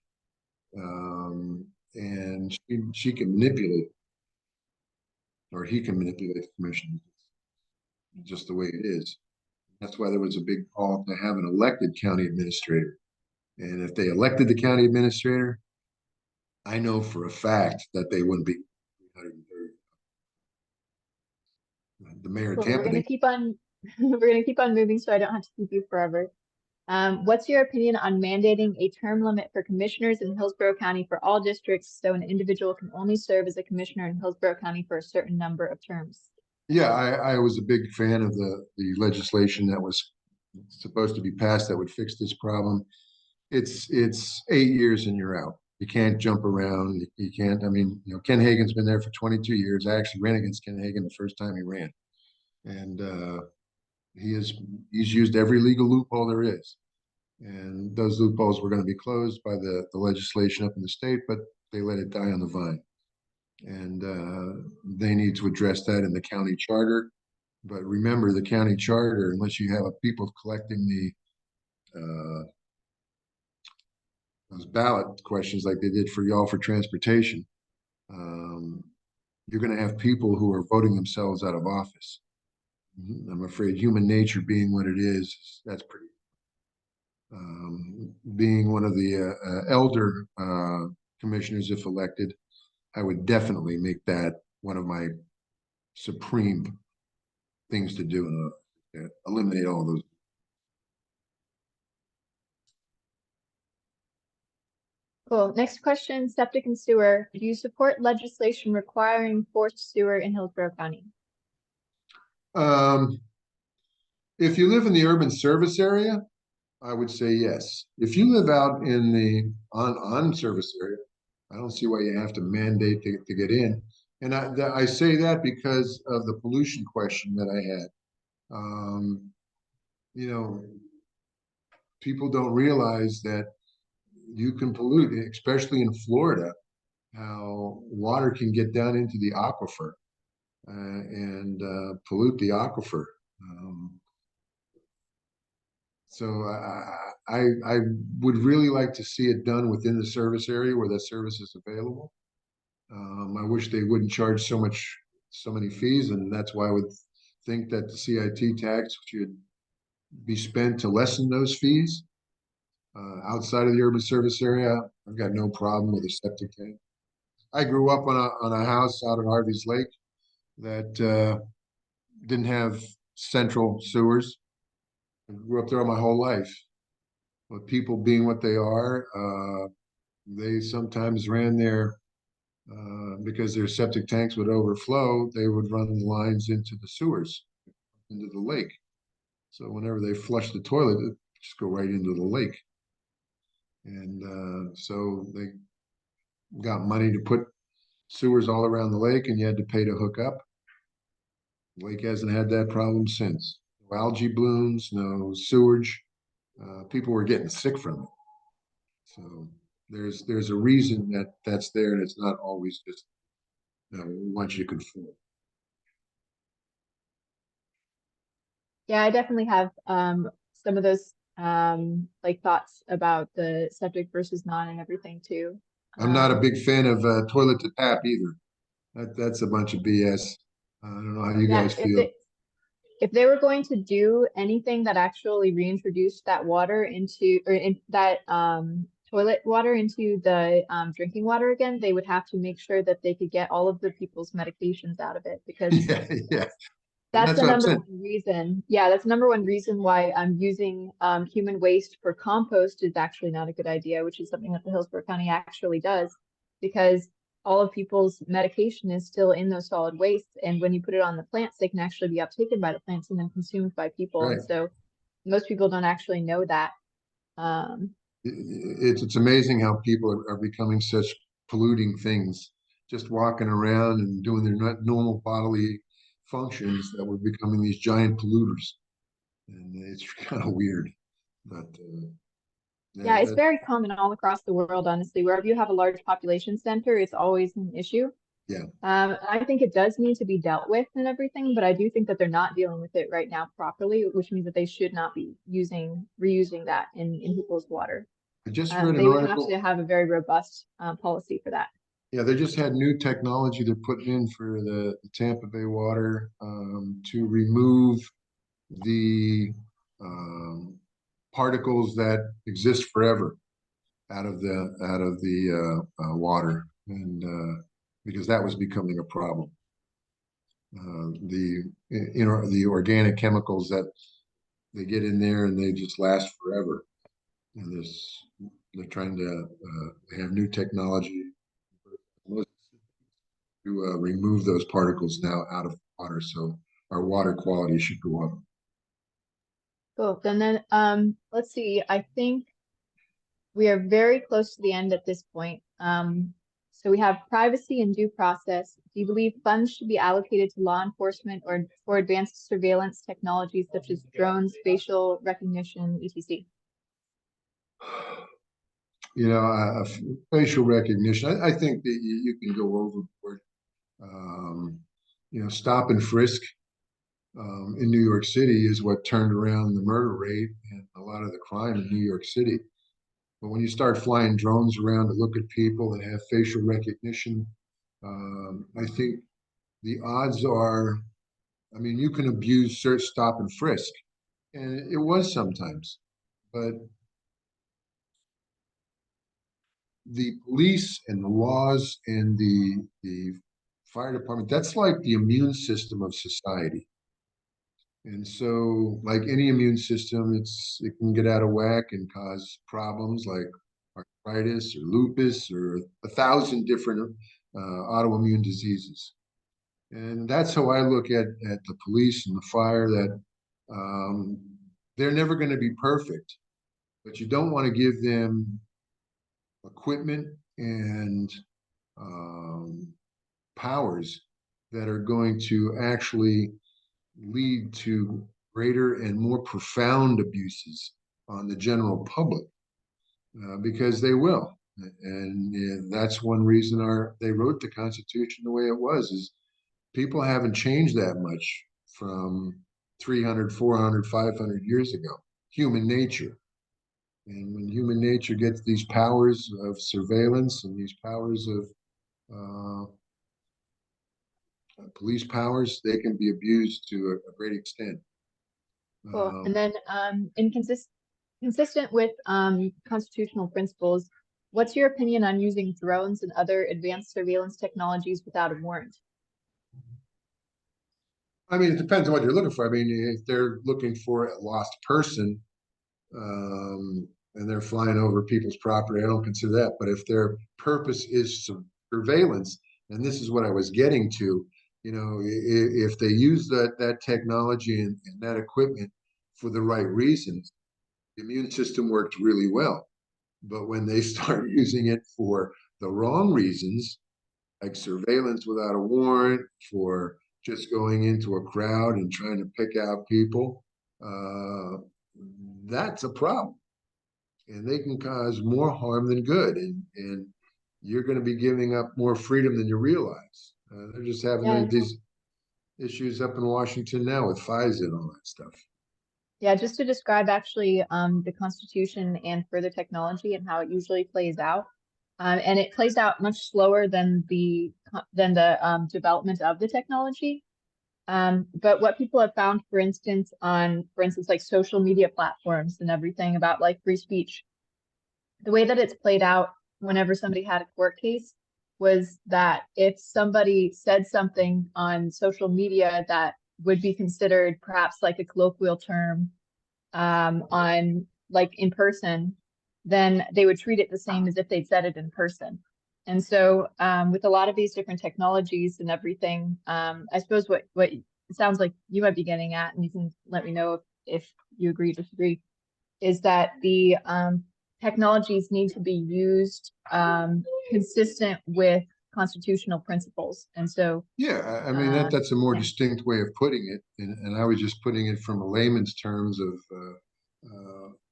And she can manipulate, or he can manipulate the commission just the way it is. That's why there was a big call to have an elected county administrator. And if they elected the county administrator, I know for a fact that they wouldn't be 330. The mayor of Well, Tampa. we're gonna keep on we're gonna keep on moving, so I don't have to keep you forever. What's your opinion on mandating a term limit for commissioners in Hillsborough County for all districts, so an individual can only serve as a commissioner in Hillsborough County for a certain number of terms? Yeah, I was a big fan of the legislation that was supposed to be passed that would fix this problem. It's 8 years and you're out. You can't jump around. You can't. I mean, Ken Hagan's been there for 22 years. I actually ran against Ken Hagan the first time he ran, and he's used every legal loophole there is. And those loopholes were going to be closed by the legislation up in the state, but they let it die on the vine. And they need to address that in the county charter. But remember, the county charter, unless you have people collecting those ballot questions like they did for y'all for transportation, you're going to have people who are voting themselves out of office. I'm afraid human nature being what it is, that's pretty. Being one of the elder commissioners, if elected, I would definitely make that one of my supreme things to do and eliminate all those. Cool. Next question, septic and sewer. Do you support legislation requiring forced sewer in Hillsborough County? If you live in the urban service area, I would say yes. If you live out in the on service area, I don't see why you have to mandate to get in. And I say that because of the pollution question that I had. People don't realize that you can pollute, especially in Florida, how water can get down into the aquifer and pollute the aquifer. So I would really like to see it done within the service area where that service is available. I wish they wouldn't charge so many fees, and that's why I would think that the CIT tax should be spent to lessen those fees. Outside of the urban service area, I've got no problem with a septic tank. I grew up on a house out at Harvey's Lake that didn't have central sewers. I grew up there my whole life. But people being what they are, they sometimes ran their because their septic tanks would overflow, they would run the lines into the sewers, into the lake. So whenever they flush the toilet, it just go right into the lake. And so they got money to put sewers all around the lake, and you had to pay to hook up. The lake hasn't had that problem since. No algae blooms, no sewage. People were getting sick from it. So there's a reason that's there, and it's not always just we want you to conform. Yeah, I definitely have some of those like thoughts about the septic versus non and everything too. I'm not a big fan of toilet to tap either. That's a bunch of BS. I don't know how you guys feel. If they were going to do anything that actually reintroduced that water into, or in that toilet water into the drinking water again, they would have to make sure that they could get all of the people's medications out of it, because yeah. that's the number one reason. Yeah, that's the number one reason why using human waste for compost is actually not a good idea, which is something that the Hillsborough County actually does, because all of people's medication is still in those solid wastes. And when you put it on the plants, they can actually be uptaken by the plants and then consumed by people. Right. And so most people don't actually know that. It's amazing how people are becoming such polluting things, just walking around and doing their normal bodily functions, that we're becoming these giant polluters. And it's kind of weird, but Yeah, it's that, very common all across the world, honestly. Wherever you have a large population center, it's always an issue. yeah. I think it does need to be dealt with and everything, but I do think that they're not dealing with it right now properly, which means that they should not be reusing that in people's water. I just read an They would have article. to have a very robust policy for that. Yeah, they just had new technology they're putting in for the Tampa Bay water, to remove the particles that exist forever out of the water, and because that was becoming a problem. The organic chemicals that they get in there, and they just last forever. And they're trying to have new technology to remove those particles now out of water, so our water quality should go up. Cool. And then let's see. I think we are very close to the end at this point. So we have privacy and due process. Do you believe funds should be allocated to law enforcement or for advanced surveillance technologies such as drones, facial recognition, etc.? Facial recognition. I think that you can go overboard. Um, stop and frisk in New York City is what turned around the murder rate and a lot of the crime in New York City. But when you start flying drones around to look at people and have facial recognition, I think the odds are, I mean, you can abuse search, stop, and frisk, and it was sometimes, but the police and the laws and the fire department, that's like the immune system of society. And so, like any immune system, it can get out of whack and cause problems like arthritis or lupus or 1,000 different autoimmune diseases. And that's how I look at the police and the fire, that um, they're never going to be perfect, but you don't want to give them equipment and powers that are going to actually lead to greater and more profound abuses on the general public, because they will. And that's one reason they wrote the Constitution the way it was, is people haven't changed that much from 300, 400, 500 years ago. Human nature. And when human nature gets these powers of surveillance and these powers of police powers, they can be abused to a great extent. Cool. And then consistent with constitutional principles, what's your opinion on using drones and other advanced surveillance technologies without a warrant? I mean, it depends on what you're looking for. I mean, if they're looking for a lost person, and they're flying over people's property, I don't consider that. But if their purpose is surveillance, and this is what I was getting to, if they use that technology and that equipment for the right reasons, the immune system works really well. But when they start using it for the wrong reasons, like surveillance without a warrant, for just going into a crowd and trying to pick out people, that's a problem. And they can cause more harm than good. And you're going to be giving up more freedom than you realize. They're just having these issues up in Washington now with FISA and all that stuff. Yeah, just to describe actually the Constitution and further technology and how it usually plays out. And it plays out much slower than the development of the technology. But what people have found, for instance, like social media platforms and everything about like free speech, the way that it's played out whenever somebody had a court case was that if somebody said something on social media that would be considered perhaps like a colloquial term on like in person, then they would treat it the same as if they'd said it in person. And so with a lot of these different technologies and everything, I suppose what it sounds like you might be getting at, and you can let me know if you agree, disagree, is that the technologies need to be used consistent with constitutional principles. And so, Yeah, I mean, that's a more yeah. distinct way of putting it. And I was just putting it from a layman's terms of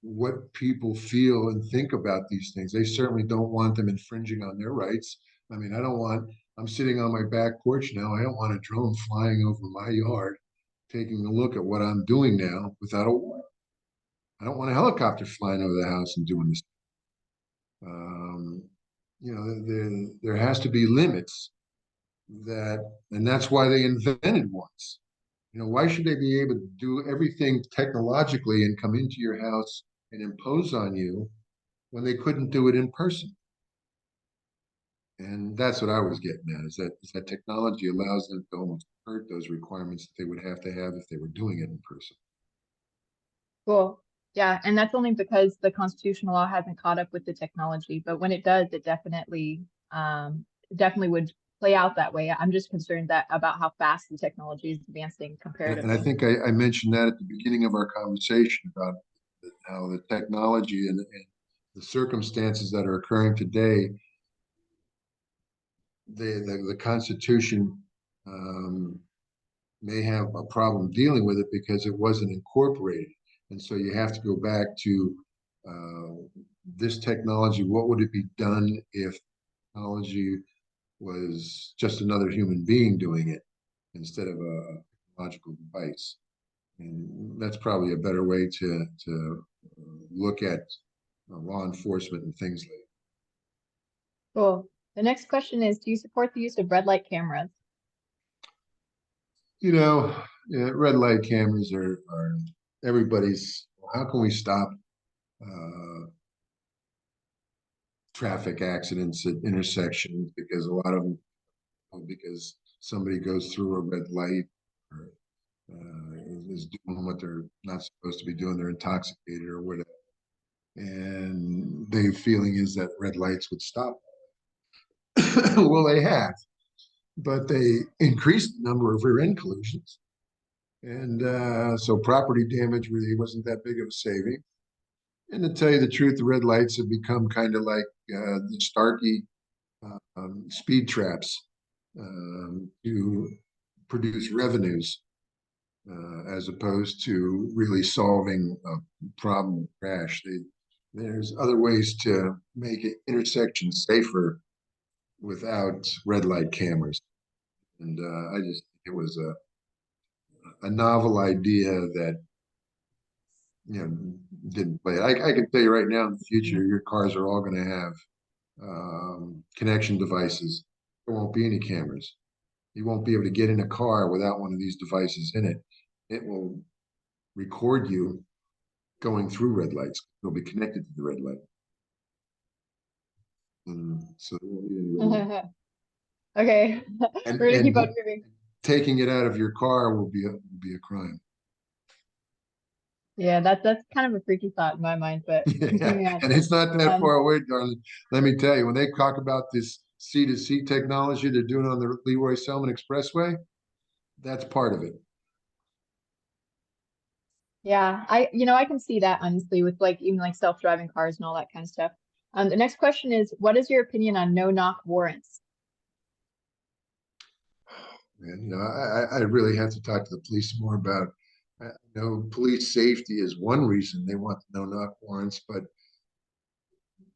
what people feel and think about these things. They certainly don't want them infringing on their rights. I mean, I'm sitting on my back porch now. I don't want a drone flying over my yard, taking a look at what I'm doing now without a warrant. I don't want a helicopter flying over the house and doing this. Um, there has to be limits and that's why they invented ones. Why should they be able to do everything technologically and come into your house and impose on you when they couldn't do it in person? And that's what I was getting at, is that technology allows them to almost hurt those requirements that they would have to have if they were doing it in person. Cool. Yeah, and that's only because the constitutional law hasn't caught up with the technology. But when it does, it definitely would play out that way. I'm just concerned about how fast the technology is advancing And I comparatively. think I mentioned that at the beginning of our conversation about how the technology and the circumstances that are occurring today, the Constitution may have a problem dealing with it because it wasn't incorporated. And so you have to go back to this technology. What would it be done if technology was just another human being doing it instead of a technological device? And that's probably a better way to look at law enforcement and things like that. Cool. The next question is, do you support the use of red light cameras? Red light cameras are everybody's. How can we stop uh, traffic accidents at intersections? Because a lot of them, because somebody goes through a red light or is doing what they're not supposed to be doing, they're intoxicated or whatever. And the feeling is that red lights would stop. Well, they have, but they increased the number of rear end collisions. And so property damage really wasn't that big of a saving. And to tell you the truth, the red lights have become kind of like the Starkey speed traps to produce revenues as opposed to really solving a problem crash. There's other ways to make intersections safer without red light cameras. And I just think it was a novel idea that didn't play. I can tell you right now, in the future, your cars are all going to have connection devices. There won't be any cameras. You won't be able to get in a car without one of these devices in it. It will record you going through red lights. It'll be connected to the red light. And so there won't be any red light. Okay, And, we're gonna keep on and moving. taking it out of your car will be a crime. Yeah, that's kind of a freaky thought in my mind, but Yeah, continuing on. and it's not that Um, far away, darling. Let me tell you, when they talk about this C2C technology they're doing on the Leroy Selman Expressway, that's part of it. yeah, I can see that honestly with like even like self-driving cars and all that kind of stuff. The next question is, what is your opinion on no-knock warrants? And I really have to talk to the police more about. Police safety is one reason they want the no-knock warrants, but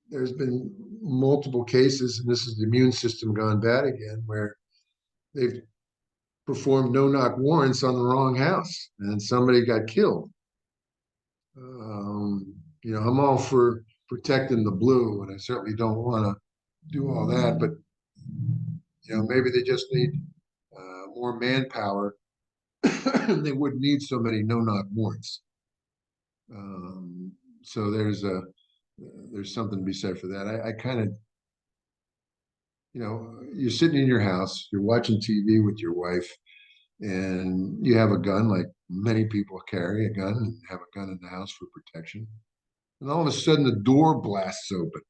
there's been multiple cases, and this is the immune system gone bad again, where they've performed no-knock warrants on the wrong house, and somebody got killed. I'm all for protecting the blue, and I certainly don't want to do all that, but maybe they just need more manpower. They wouldn't need so many no-knock warrants. So there's something to be said for that. I kind of, you're sitting in your house, you're watching TV with your wife, and you have a gun, like many people carry a gun and have a gun in the house for protection. And all of a sudden, the door blasts open.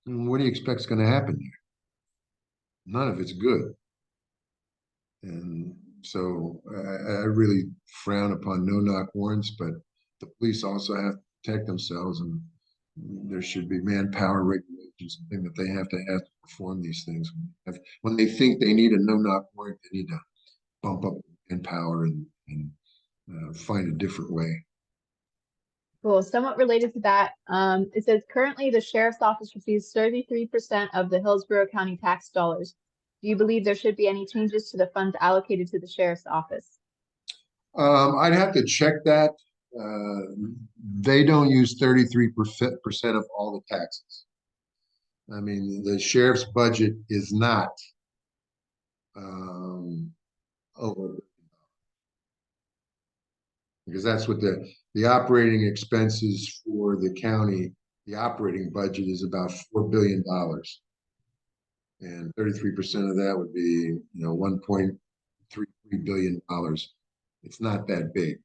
And what do you expect is going to happen there? None of it's good. And So I really frown upon no-knock warrants, but the police also have to protect themselves, and there should be manpower regulations and things that they have to perform these things. When they think they need a no-knock warrant, they need to bump up manpower and find a different way. Cool. Somewhat related to that, it says currently the sheriff's office receives 33% of the Hillsborough County tax dollars. Do you believe there should be any changes to the funds allocated to the sheriff's office? I'd have to check that. They don't use 33% of all the taxes. I mean, the sheriff's budget is not over, because that's what the operating expenses for the county, the operating budget is about $4 billion. And 33% of that would be, $1.33 billion. It's not that big.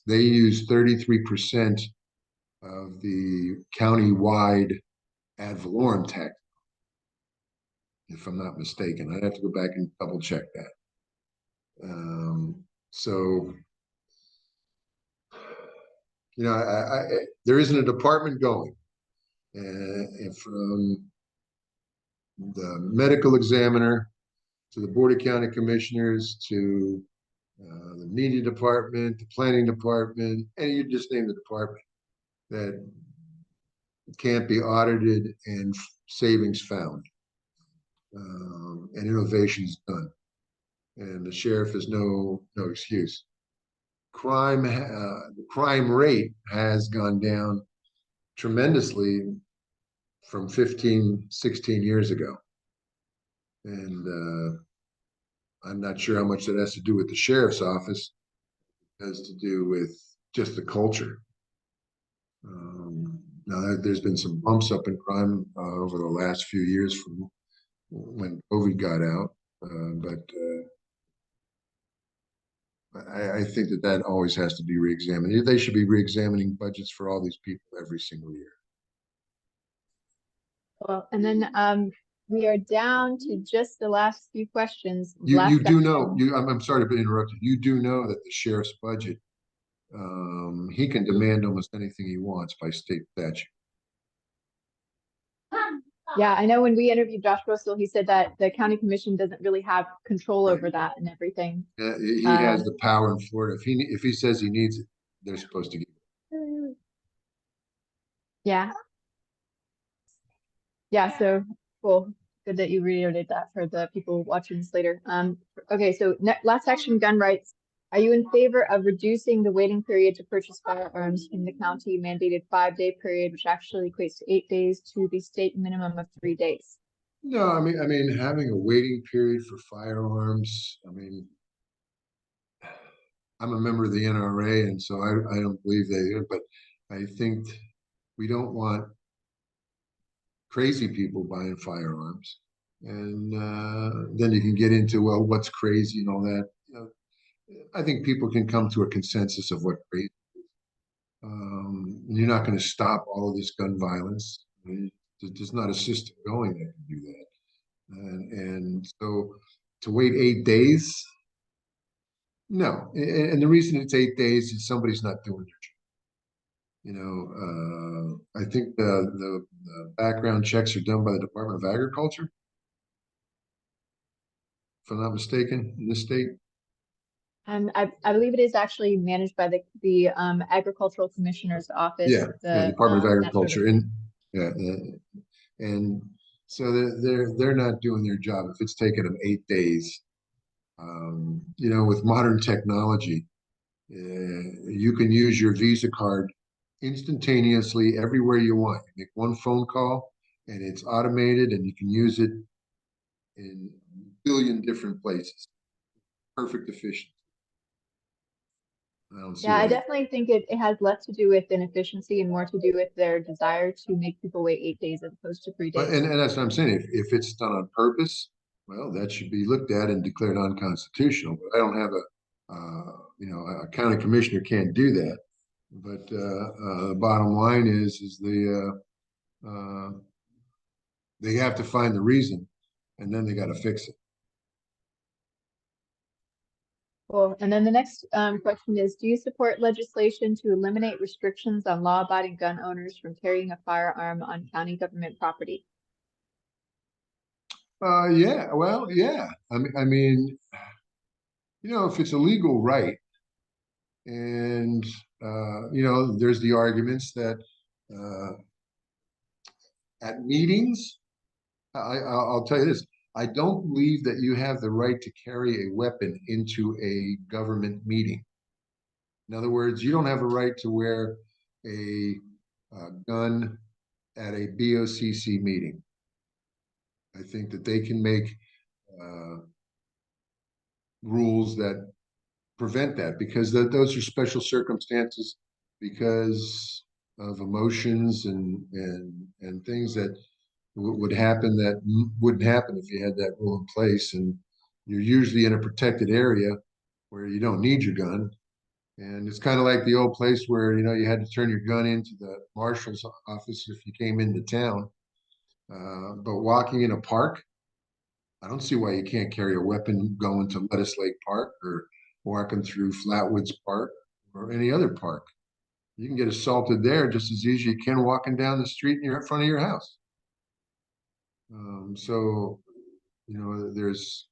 They use 33% of the county-wide ad valorem tax, if I'm not mistaken. I'd have to go back and double check that. So, there isn't a department going, and from the medical examiner to the Board of County Commissioners to the media department, the planning department, and you just name the department that can't be audited and savings found, and innovations done. And the sheriff is no excuse. The crime rate has gone down tremendously from 15, 16 years ago. And I'm not sure how much that has to do with the sheriff's office. It has to do with just the culture. Now, there's been some bumps up in crime over the last few years from when COVID got out, but I think that always has to be reexamined. They should be reexamining budgets for all these people every single year. Well, and then we are down to just the last few questions. You do know, I'm sorry to be interrupted. You do know that the sheriff's budget, he can demand almost anything he wants by state statute. Yeah, I know when we interviewed Josh Russell, he said that the county commission doesn't really have control over that and everything. He has the power in Florida. If he says he needs it, they're supposed to give it. Yeah. Yeah, so cool. Good that you reiterated that for the people watching this later. Okay, so last section, gun rights. Are you in favor of reducing the waiting period to purchase firearms from the county mandated 5-day period, which actually equates to 8 days, to the state minimum of 3 days? No, I mean, having a waiting period for firearms, I'm a member of the NRA, and so I don't believe they do, but I think we don't want crazy people buying firearms. And then you can get into, well, what's crazy and all that. I think people can come to a consensus of what crazy is. You're not going to stop all of this gun violence. There's not a system going that can do that. And so to wait 8 days, no. And the reason it's 8 days is somebody's not doing their job. I think the background checks are done by the Department of Agriculture, if I'm not mistaken, in this state. I believe it is actually managed by the agricultural commissioner's office. Yeah, the Department of Agriculture, and so they're not doing their job if it's taking them 8 days. With modern technology, you can use your Visa card instantaneously everywhere you want. You make one phone call, and it's automated, and you can use it in a billion different places. Perfect efficiency. I definitely think it has less to do with inefficiency and more to do with their desire to make people wait 8 days as opposed to 3 days. And that's what I'm saying. If it's done on purpose, well, that should be looked at and declared unconstitutional. But I don't have a county commissioner can't do that. But the bottom line is they have to find the reason, and then they got to fix it. Cool. And then the next question is, do you support legislation to eliminate restrictions on law-abiding gun owners from carrying a firearm on county government property? Yeah, well, yeah. I mean, if it's a legal right, and there's the arguments that uh, at meetings, I'll tell you this: I don't believe that you have the right to carry a weapon into a government meeting. In other words, you don't have a right to wear a gun at a BOCC meeting. I think that they can make uh, rules that prevent that because those are special circumstances because of emotions and things that would happen that wouldn't happen if you had that rule in place. And you're usually in a protected area where you don't need your gun. And it's kind of like the old place where you had to turn your gun into the marshal's office if you came into town. But walking in a park, I don't see why you can't carry a weapon going to Lettuce Lake Park or walking through Flatwoods Park or any other park. You can get assaulted there just as easy as you can walking down the street in front of your house. So, there's,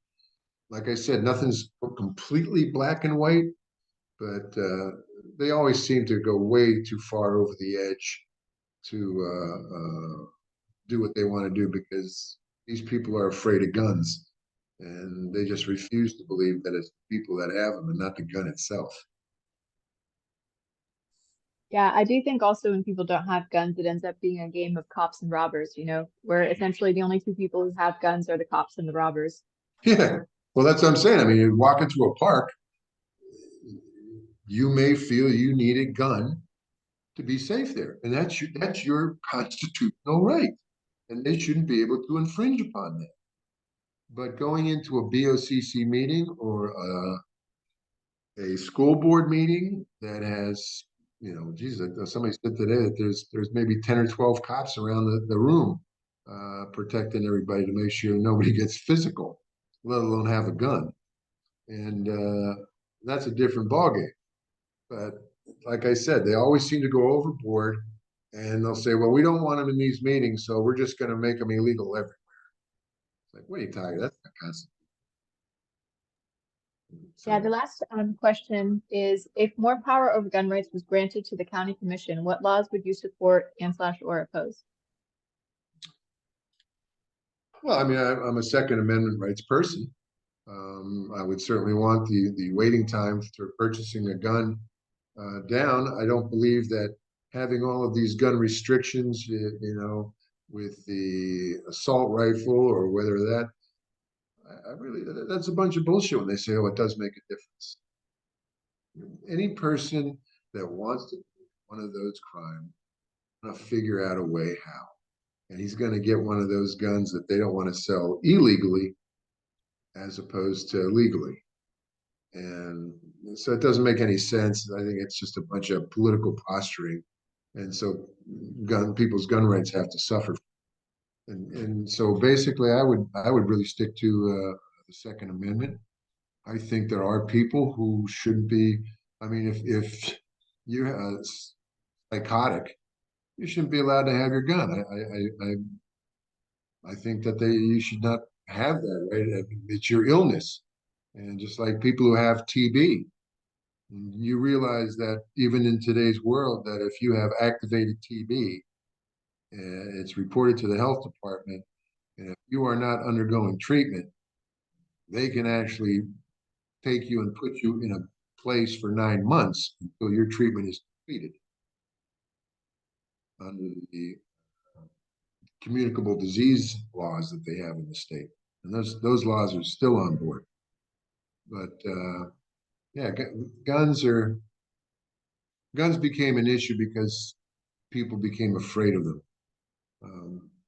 like I said, nothing's completely black and white, but they always seem to go way too far over the edge to do what they want to do because these people are afraid of guns and they just refuse to believe that it's the people that have them and not the gun itself. Yeah, I do think also when people don't have guns, it ends up being a game of cops and robbers, where essentially the only two people who have guns are the cops and the robbers. Yeah. Well, that's what I'm saying. I mean, you walk into a park, you may feel you need a gun to be safe there. And that's your constitutional right. And they shouldn't be able to infringe upon that. But going into a BOCC meeting or a school board meeting that has, geez, somebody said today that there's maybe 10 or 12 cops around the room protecting everybody to make sure nobody gets physical, let alone have a gun. And that's a different ballgame. But like I said, they always seem to go overboard and they'll say, well, we don't want them in these meetings, so we're just going to make them illegal everywhere. It's like, what are you talking? That's not constitutional. Yeah, the So, last question is, if more power over gun rights was granted to the county commission, what laws would you support and slash or oppose? well, I mean, I'm a Second Amendment rights person. I would certainly want the waiting time for purchasing a gun down. I don't believe that having all of these gun restrictions, with the assault rifle or whether that, I really, that's a bunch of bullshit when they say, oh, it does make a difference. Any person that wants to do one of those crimes, going to figure out a way how. And he's going to get one of those guns that they don't want to sell illegally as opposed to legally. And so it doesn't make any sense. I think it's just a bunch of political posturing. And so people's gun rights have to suffer. And so basically I would really stick to the Second Amendment. I think there are people who shouldn't be. I mean, if you're psychotic, you shouldn't be allowed to have your gun. I think that you should not have that, right? I mean, it's your illness. And just like people who have TB, you realize that even in today's world, that if you have activated TB, it's reported to the health department, and if you are not undergoing treatment, they can actually take you and put you in a place for 9 months until your treatment is completed under the communicable disease laws that they have in the state. And those laws are still on board. But yeah, guns became an issue because people became afraid of them.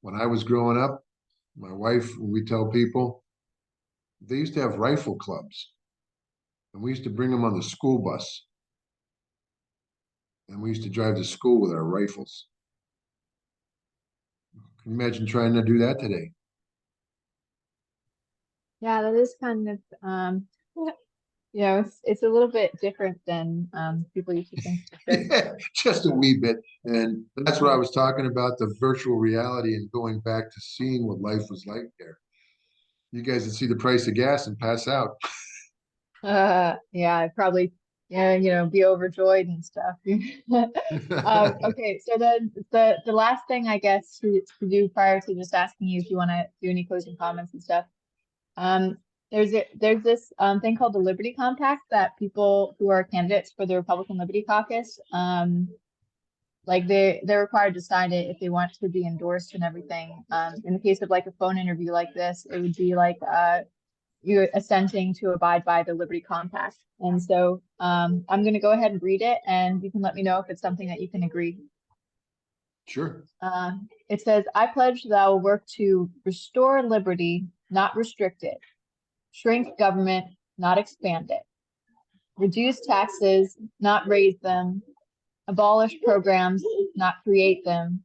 When I was growing up, my wife, we tell people, they used to have rifle clubs, and we used to bring them on the school bus, and we used to drive to school with our rifles. Can you imagine trying to do that today? Yeah, that is kind of it's a little bit different than people used to think, for sure. Yeah, just a wee bit. And that's what I was talking about, the virtual reality and going back to seeing what life was like there. You guys would see the price of gas and pass out. Yeah, I'd probably, yeah, be overjoyed and stuff. Okay, so then the last thing I guess to do prior to just asking you if you want to do any closing comments and stuff. Um, there's this thing called the Liberty Compact that people who are candidates for the Republican Liberty Caucus, like they're required to sign it if they want to be endorsed and everything. In the case of like a phone interview like this, it would be like you're assenting to abide by the Liberty Compact. And so I'm going to go ahead and read it, and you can let me know if it's something that you can agree. Sure. It says, I pledge that I will work to restore liberty, not restrict it, shrink government, not expand it, reduce taxes, not raise them, abolish programs, not create them,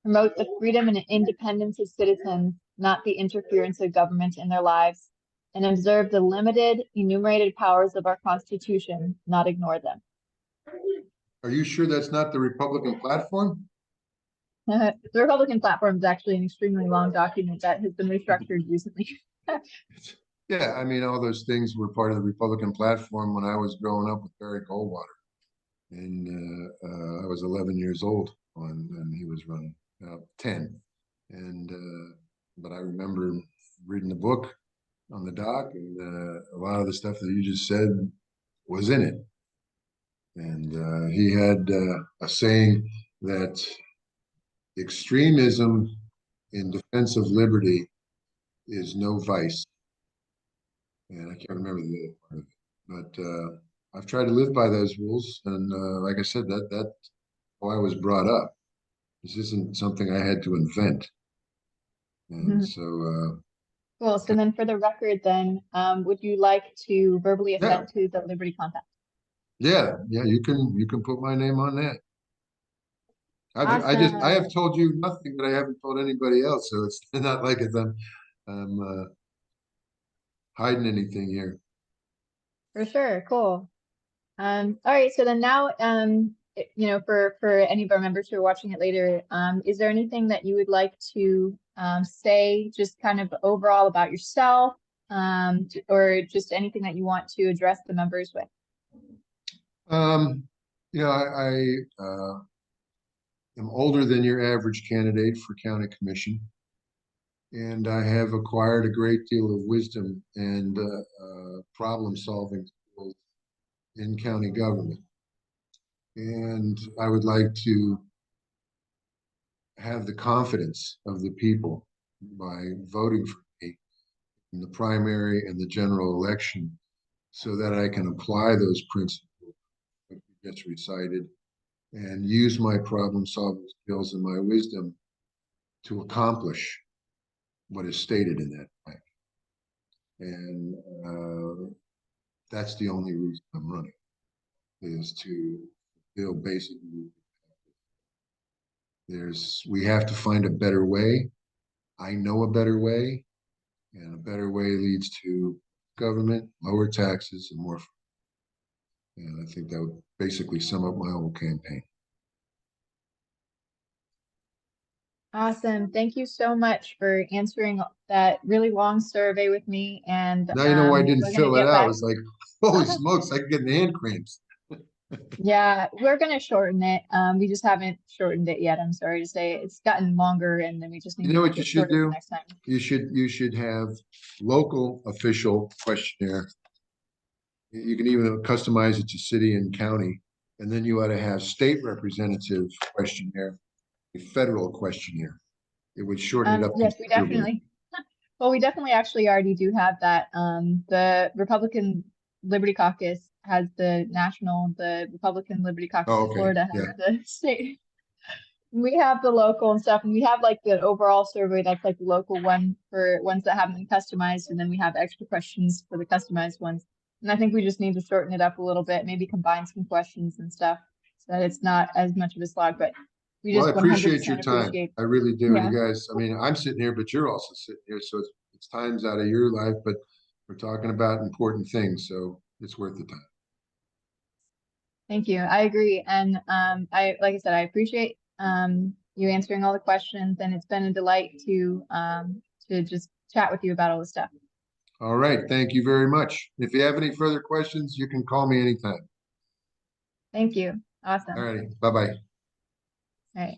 promote the freedom and independence of citizens, not the interference of government in their lives, and observe the limited, enumerated powers of our Constitution, not ignore them. Are you sure that's not the Republican platform? The Republican platform is actually an extremely long document that has been restructured recently. Yeah, I mean, all those things were part of the Republican platform when I was growing up with Barry Goldwater. And I was 11 years old when he was running, 10. And but I remember reading the book on the dock, and a lot of the stuff that you just said was in it. And he had a saying that extremism in defense of liberty is no vice. And I can't remember the other part of it, but I've tried to live by those rules. And like I said, that's how I was brought up. This isn't something I had to invent. And so, Cool. So then for the record, then, would you like to verbally yeah, assent to the Liberty Compact? yeah, you can put my name on that. I Awesome. have told you nothing that I haven't told anybody else, so it's not like I'm hiding anything here. For sure. Cool. All right. So then now, for any of our members who are watching it later, is there anything that you would like to say, just kind of overall about yourself, or just anything that you want to address the members with? Um, I am older than your average candidate for county commission, and I have acquired a great deal of wisdom and problem-solving skills in county government. And I would like to have the confidence of the people by voting for me in the primary and the general election, so that I can apply those principles that gets recited and use my problem-solving skills and my wisdom to accomplish what is stated in that plan. And that's the only reason I'm running, is to feel basically we have to find a better way. I know a better way, and a better way leads to government, lower taxes, and more. And I think that would basically sum up my whole campaign. Awesome. Thank you so much for answering that really long survey with me. And Now you know why I didn't we're going to fill it get out. back. It's like, holy smokes, I can get hand cramps. Yeah, we're going to shorten it. We just haven't shortened it yet. I'm sorry to say it's gotten longer, and then we just need You to know make what you it should shorter the do? next time. You should have local official questionnaire. You can even customize it to city and county, and then you ought to have state representative questionnaire, a federal questionnaire. It would shorten it up Yes, we considerably. definitely. Well, we definitely actually already do have that. The Republican Liberty Caucus has the Republican Liberty Caucus Oh, of okay. Florida has Yeah. the state. We have the local and stuff, and we have like the overall survey that's like the local one for ones that haven't been customized, and then we have extra questions for the customized ones. And I think we just need to shorten it up a little bit, maybe combine some questions and stuff so that it's not as much of a slog, but we Well, I just appreciate your 100% time. appreciate. I really do. Yeah. You guys, I mean, I'm sitting here, but you're also sitting here. So it's times out of your life, but we're talking about important things. So it's worth the time. Thank you. I agree. And like I said, I appreciate you answering all the questions, and it's been a delight to just chat with you about all this stuff. All right, thank you very much. If you have any further questions, you can call me anytime. Thank you. Awesome. All righty, bye-bye. All right.